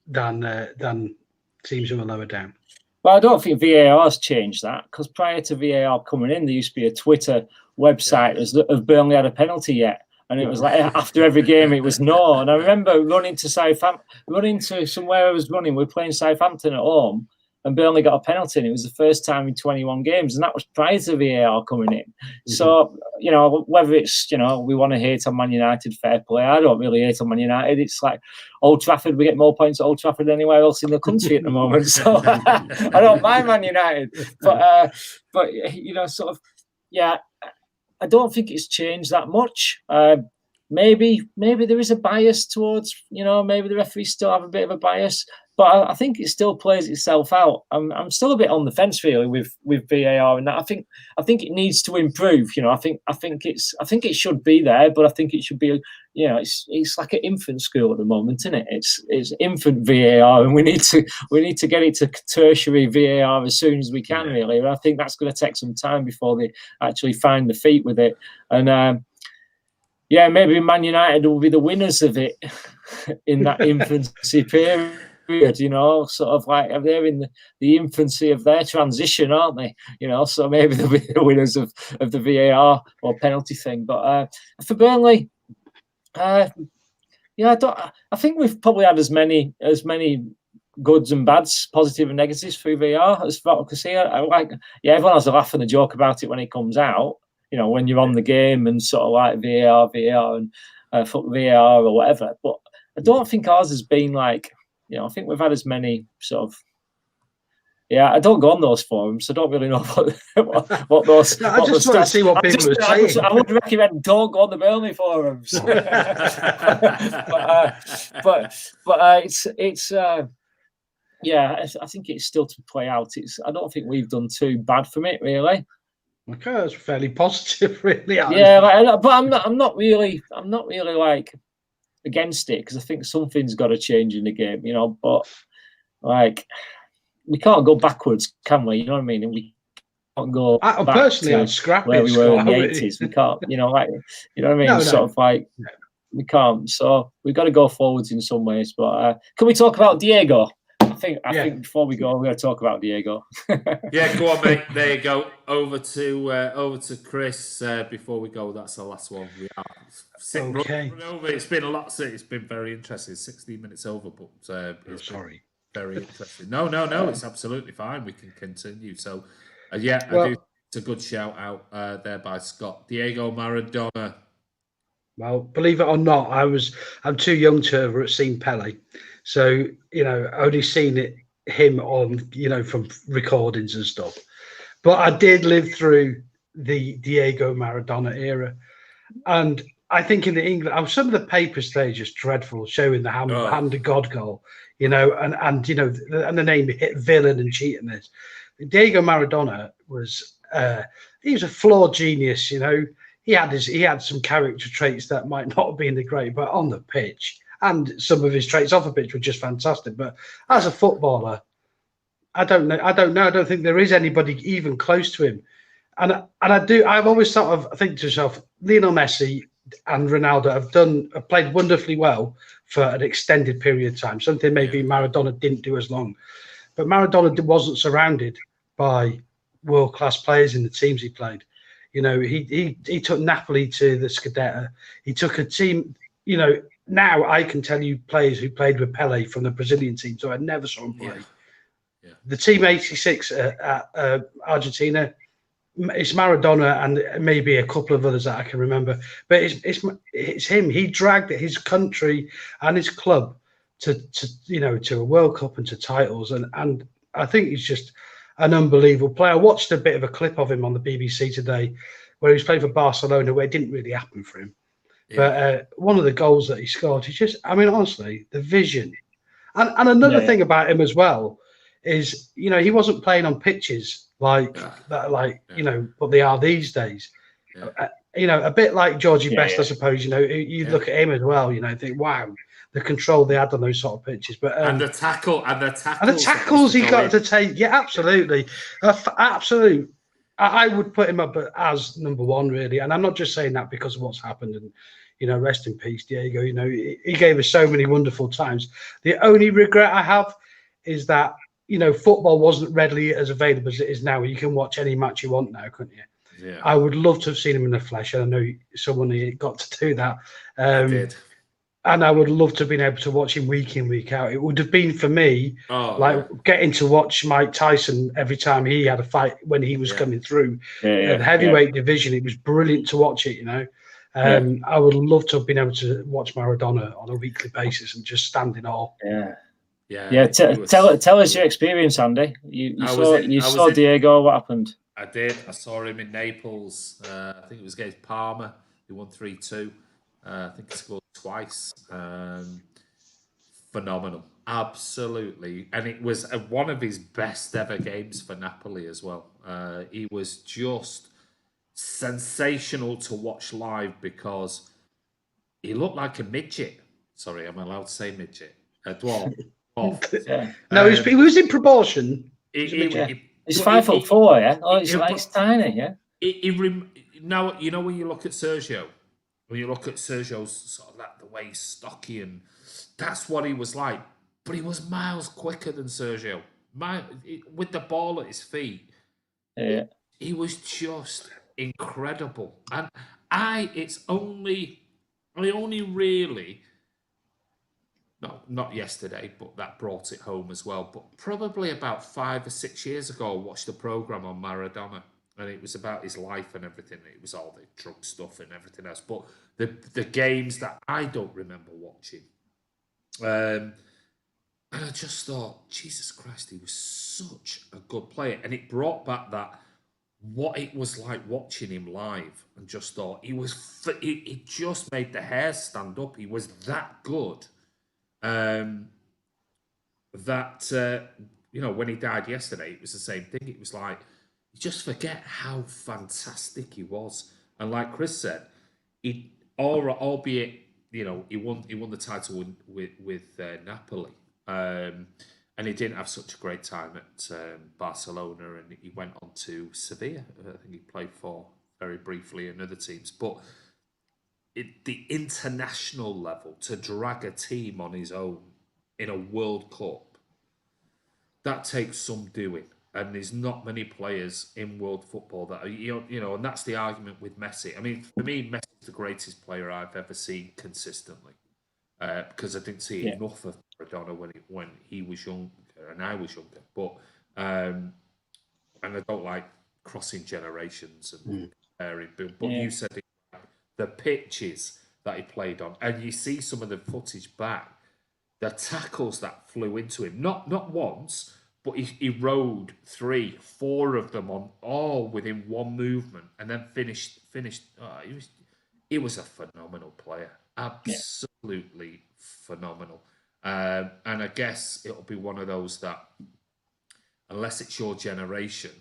than teams who are lower down? Well, I don't think VAR has changed that, because prior to VAR coming in, there used to be a Twitter website of Burnley had a penalty yet, and it was like after every game it was no. And I remember running to somewhere I was running. We were playing Southampton at home, and Burnley got a penalty, and it was the first time in 21 games, and that was prior to VAR coming in. Mm-hmm. So whether it's we want to hate on Man United, fair play. I don't really hate on Man United. It's like Old Trafford. We get more points at Old Trafford than anywhere else in the country at the moment. So I don't mind Man United, but I don't think it's changed that much. Maybe there is a bias towards, maybe the referees still have a bit of a bias. But I think it still plays itself out. I'm still a bit on the fence really with VAR, and that I think it needs to improve. I think it should be there, but I think it should be. It's like an infant school at the moment, isn't it? It's infant VAR, and we need to get it to tertiary VAR as soon as we can. Really, and I think that's going to take some time before they actually find the feet with it. And maybe Man United will be the winners of it in that infancy period. Sort of like they're in the infancy of their transition, aren't they? So maybe they'll be the winners of the VAR or penalty thing. But for Burnley, I think we've probably had as many goods and bads, positive and negatives through VAR as far as I can see. Everyone has a laugh and a joke about it when it comes out. When you're on the game and sort of like VAR and VAR or whatever. But I don't think ours has been like. I think we've had as many sort of. Yeah, I don't go on those forums, so I don't really know what those. No, I just want to see what people are saying. I would recommend don't go on the Burnley forums. but it's I think it's still to play out. I don't think we've done too bad from it, really. Okay, that's fairly positive, really. Yeah, but I'm not really like against it because I think something's got to change in the game, But like, we can't go backwards, can we? You know what I mean? And we can't go. Personally, I'd scrap where we were in the really. 80s. We can't, like, you know what I mean? Sort of like we can't. So we've got to go forwards in some ways. But can we talk about Diego? I think before we go, we're going to talk about Diego. Yeah, go on, mate. There you go. Over to Chris. Before we go, that's the last one. We are run over. It's been a lot. It's been very interesting. 16 minutes over, but sorry. Very interesting. No. It's absolutely fine. We can continue. So, I do. It's a good shout out there by Scott. Diego Maradona. Well, believe it or not, I'm too young to have seen Pele. So, only seen him on, from recordings and stuff. But I did live through the Diego Maradona era. And I think in England, some of the papers today are just dreadful, showing the hand of God goal, and the name hit villain and cheating this. Diego Maradona was he was a flawed genius, He had some character traits that might not have been the great, but on the pitch, and some of his traits off the pitch were just fantastic. But as a footballer, I don't know. I don't think there is anybody even close to him. And I've always think to myself, Lionel Messi and Ronaldo have played wonderfully well for an extended period of time. Something maybe Maradona didn't do as long. But Maradona wasn't surrounded by world-class players in the teams he played. He took Napoli to the Scudetto. He took a team, now I can tell you players who played with Pele from the Brazilian team, so I never saw him play. Yeah. The team 86 at Argentina, it's Maradona and maybe a couple of others that I can remember. But it's him. He dragged his country and his club to a World Cup and to titles. And I think he's just an unbelievable player. I watched a bit of a clip of him on the BBC today where he was playing for Barcelona, where it didn't really happen for him. Yeah. But one of the goals that he scored, honestly, the vision. And another thing about him as well is, he wasn't playing on pitches like what they are these days. Yeah. A bit like Georgie Best, I suppose. You look at him as well. Think, wow, the control they had on those sort of pitches. But and the tackles he got to take. Yeah, absolutely, absolute. I would put him up as number one, really. And I'm not just saying that because of what's happened. And rest in peace, Diego. He gave us so many wonderful times. The only regret I have is that football wasn't readily as available as it is now. You can watch any match you want now, couldn't you? Yeah. I would love to have seen him in the flesh. And I know someone got to do that. I did. And I would love to have been able to watch him week in, week out. It would have been for me getting to watch Mike Tyson every time he had a fight when he was coming through the heavyweight division. It was brilliant to watch it, I would love to have been able to watch Maradona on a weekly basis and just stand in awe. Yeah. Tell us your experience, Andy. You saw Diego. What happened? I did. I saw him in Naples. I think it was against Parma. He won 3-2. I think he scored twice. phenomenal. Absolutely. And it was one of his best ever games for Napoli as well. He was just sensational to watch live because he looked like a midget. Sorry, am I allowed to say midget? A dwarf. Yeah. No, he was in proportion. He's 5'4", yeah? Oh, it's tiny, yeah? Now, you know when you look at Sergio, Sergio's sort of like the way he's stocky, and that's what he was like. But he was miles quicker than Sergio. With the ball at his feet, he was just incredible. And I only really, no, not yesterday, but that brought it home as well. But probably about 5 or 6 years ago, I watched a program on Maradona, and it was about his life and everything. It was all the drug stuff and everything else. But the games that I don't remember watching. And I just thought, Jesus Christ, he was such a good player. And it brought back what it was like watching him live, and just thought it just made the hair stand up. He was that good. When he died yesterday, it was the same thing. It was like, you just forget how fantastic he was. And like Chris said, albeit, he won the title with Napoli. And he didn't have such a great time at Barcelona, and he went on to Sevilla. I think he played for very briefly in other teams. But the international level, to drag a team on his own in a World Cup, that takes some doing. And there's not many players in world football that are, and that's the argument with Messi. I mean, for me, Messi's the greatest player I've ever seen consistently, because I didn't see enough of Maradona when he was younger and I was younger. But and I don't like crossing generations and comparing. But you said the pitches that he played on, and you see some of the footage back, the tackles that flew into him, not once, but he rode 3, 4 of them on, all within one movement, and then finished. He was a phenomenal player, absolutely phenomenal. And I guess it'll be one of those that, unless it's your generation,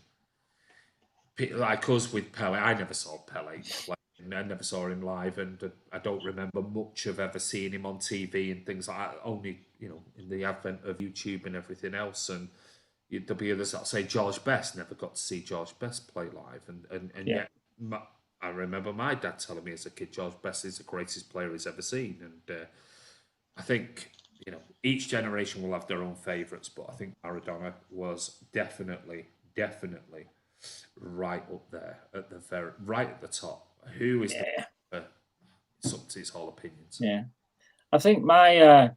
like us with Pele, I never saw Pele play. I never saw him live, and I don't remember much of ever seeing him on TV and things like that. Only, in the advent of YouTube and everything else. And there'll be others that'll say George Best. Never got to see George Best play live, and yet I remember my dad telling me as a kid, George Best is the greatest player he's ever seen. And I think each generation will have their own favourites, but I think Maradona was definitely right up there right at the top. Who is it's up to his whole opinions. Yeah, I think my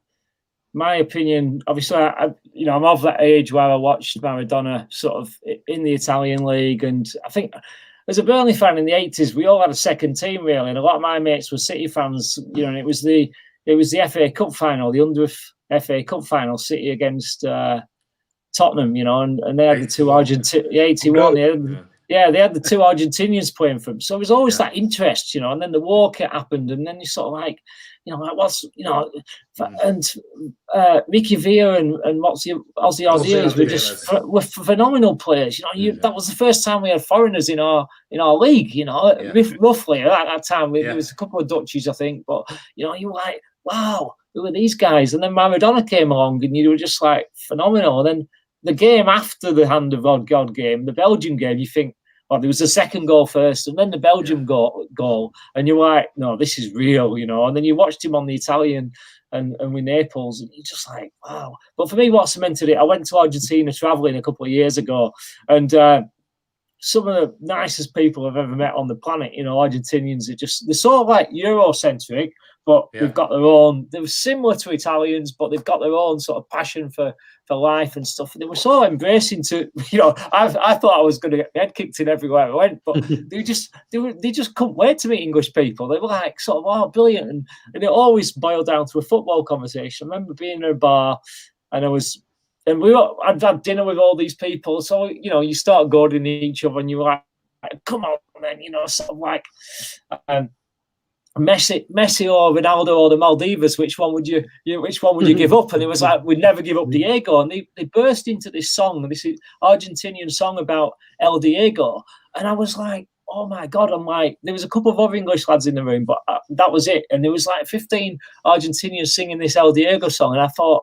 opinion, obviously, I'm of that age where I watched Maradona sort of in the Italian league, and I think as a Burnley fan in the 80s, we all had a second team really, and a lot of my mates were City fans. And it was the FA Cup final, the under FA Cup final, City against Tottenham, and they had the two Argentinians, 81. They had the two Argentinians playing for them. So there was always that interest, and then the war happened, and then you sort of like, and Ricky Villa and Ozzy Alziers were phenomenal players. That was the first time we had foreigners in our league. Roughly at that time, there was a couple of Dutchies, I think, but you were like, wow, who are these guys? And then Maradona came along, and you were just like phenomenal. And then the game after the Hand of God game, the Belgian game, you think, there was a second goal first, and then the Belgium goal, and you're like, no, this is real, And then you watched him on the Italian and with Naples, and you're just like, wow. But for me, what cemented it, I went to Argentina traveling a couple of years ago, and some of the nicest people I've ever met on the planet. Argentinians they're sort of like Eurocentric, but they've got their own. They're similar to Italians, but they've got their own sort of passion for life and stuff. And they were so embracing to, I thought I was going to get my head kicked in everywhere I went, but they just couldn't wait to meet English people. They were like sort of, oh, brilliant, and it always boiled down to a football conversation. I remember being in a bar, and I'd had dinner with all these people. So, you start goading each other, and you're like, come on, man, sort of like, Messi or Ronaldo or the Maldives, which one would you give up? And it was like, we'd never give up Diego. And they burst into this song, this Argentinian song about El Diego. And I was like, oh my God. I'm like, there was a couple of other English lads in the room, but that was it. And there was like 15 Argentinians singing this El Diego song. And I thought,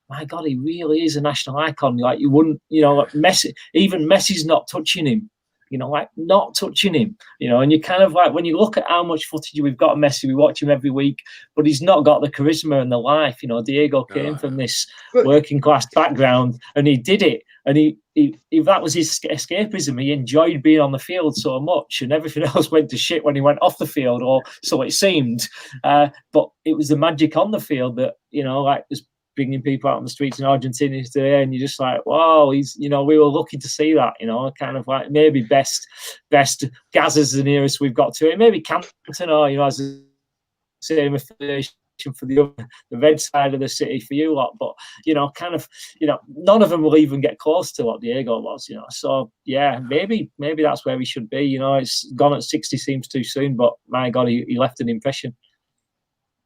my God, he really is a national icon. Like, you wouldn't, Messi, even Messi's not touching him. Like not touching him, and you kind of like, when you look at how much footage we've got of Messi, we watch him every week, but he's not got the charisma and the life. Diego came from this working class background and he did it. And he that was his escapism. He enjoyed being on the field so much, and everything else went to shit when he went off the field, or so it seemed. But it was the magic on the field that, like, was bringing people out on the streets in Argentina today, and you're just like, wow, he's, we were lucky to see that, kind of like maybe best Gaza's the nearest we've got to it, maybe Cantona, as the same affiliation for the red side of the city for you lot, but kind of, none of them will even get close to what Diego was, so yeah, maybe that's where we should be. It's gone at 60 seems too soon, but my God, he left an impression.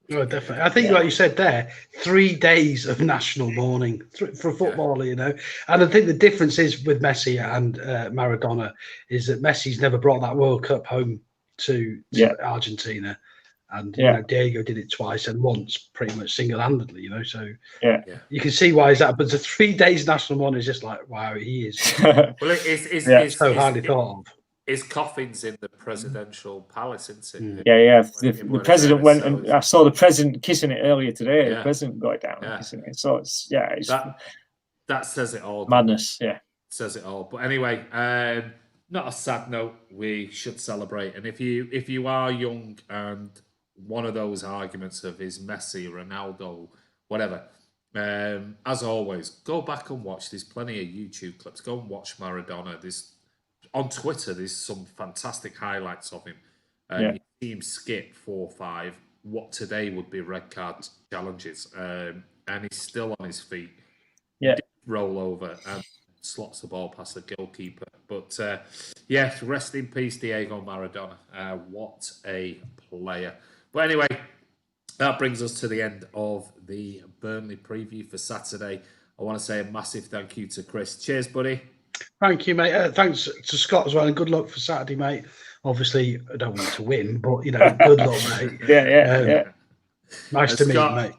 Oh, definitely. I think, like you said there, 3 days of national mourning for a footballer, And I think the difference is with Messi and Maradona is that Messi's never brought that World Cup home to Argentina. And, Diego did it twice and once pretty much single-handedly, So you can see why is that. But the 3 days national mourning is just like, wow, he is well, it's so highly thought of. His coffin's in the presidential palace, isn't it? Yeah. The president went, and I saw the president kissing it earlier today. The president got it down and kissing it. So it's that says it all. Madness, says it all. But anyway, not a sad note. We should celebrate. And if you are young and one of those arguments of is Messi, Ronaldo, whatever, as always, go back and watch. There's plenty of YouTube clips. Go and watch Maradona. On Twitter, there's some fantastic highlights of him. You see him skip 4 or 5, what today would be red card challenges, and he's still on his feet. Yeah, roll over and slots the ball past the goalkeeper. But rest in peace, Diego Maradona. What a player! But anyway, that brings us to the end of the Burnley preview for Saturday. I want to say a massive thank you to Chris. Cheers, buddy. Thank you, mate. Thanks to Scott as well, and good luck for Saturday, mate. Obviously, I don't want to win, but good luck, mate. Yeah. Nice to meet you, mate.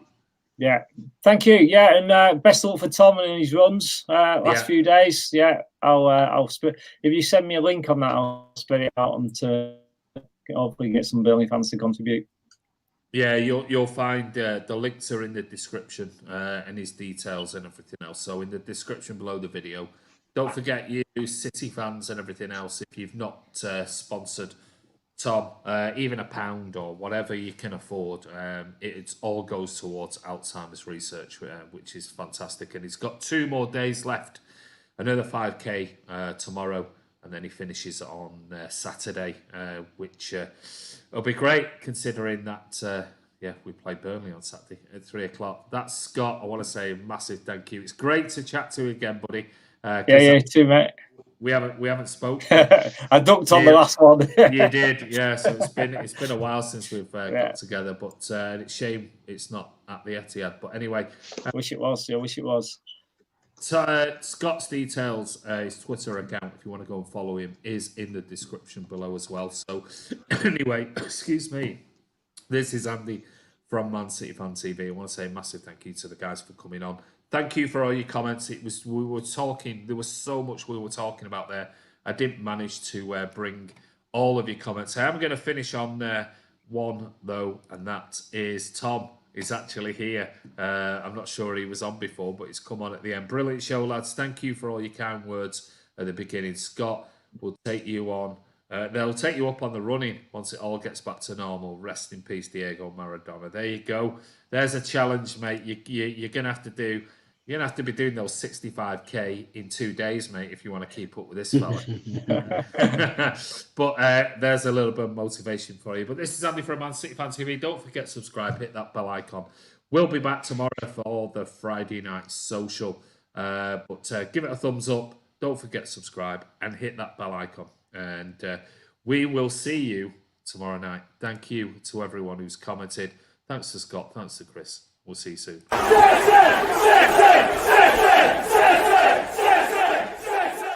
Yeah, thank you. Yeah, and best of luck for Tom and his runs last few days. Yeah, I'll split. If you send me a link on that, I'll split it out and to hopefully get some Burnley fans to contribute. Yeah, you'll find the links are in the description and his details and everything else. So in the description below the video. Don't forget, you City fans and everything else, if you've not sponsored Tom, even £1 or whatever you can afford, it all goes towards Alzheimer's research, which is fantastic. And he's got 2 more days left, another 5K tomorrow, and then he finishes on Saturday, which will be great considering that, we play Burnley on Saturday at 3 o'clock. That's Scott. I want to say a massive thank you. It's great to chat to you again, buddy. Too, mate. We haven't spoken. I ducked on the last one. You did, so it's been a while since we've got together, but it's a shame it's not at the Etihad. But anyway, I wish it was. So Scott's details, his Twitter account, if you want to go and follow him, is in the description below as well. So anyway, excuse me. This is Andy from Man City Fan TV. I want to say a massive thank you to the guys for coming on. Thank you for all your comments. We were talking. There was so much we were talking about there. I didn't manage to bring all of your comments. I am going to finish on one though, and that is Tom is actually here. I'm not sure he was on before, but he's come on at the end. Brilliant show, lads. Thank you for all your kind words at the beginning. Scott will take you on. They'll take you up on the running once it all gets back to normal. Rest in peace, Diego Maradona. There you go. There's a challenge, mate. You're gonna have to do. You're going to have to be doing those 65k in 2 days, mate, if you want to keep up with this fella. But there's a little bit of motivation for you. But this is Andy from Man City Fan TV. Don't forget to subscribe, hit that bell icon. We'll be back tomorrow for the Friday night social. But give it a thumbs up. Don't forget to subscribe and hit that bell icon. And we will see you tomorrow night. Thank you to everyone who's commented. Thanks to Scott. Thanks to Chris. We'll see you soon.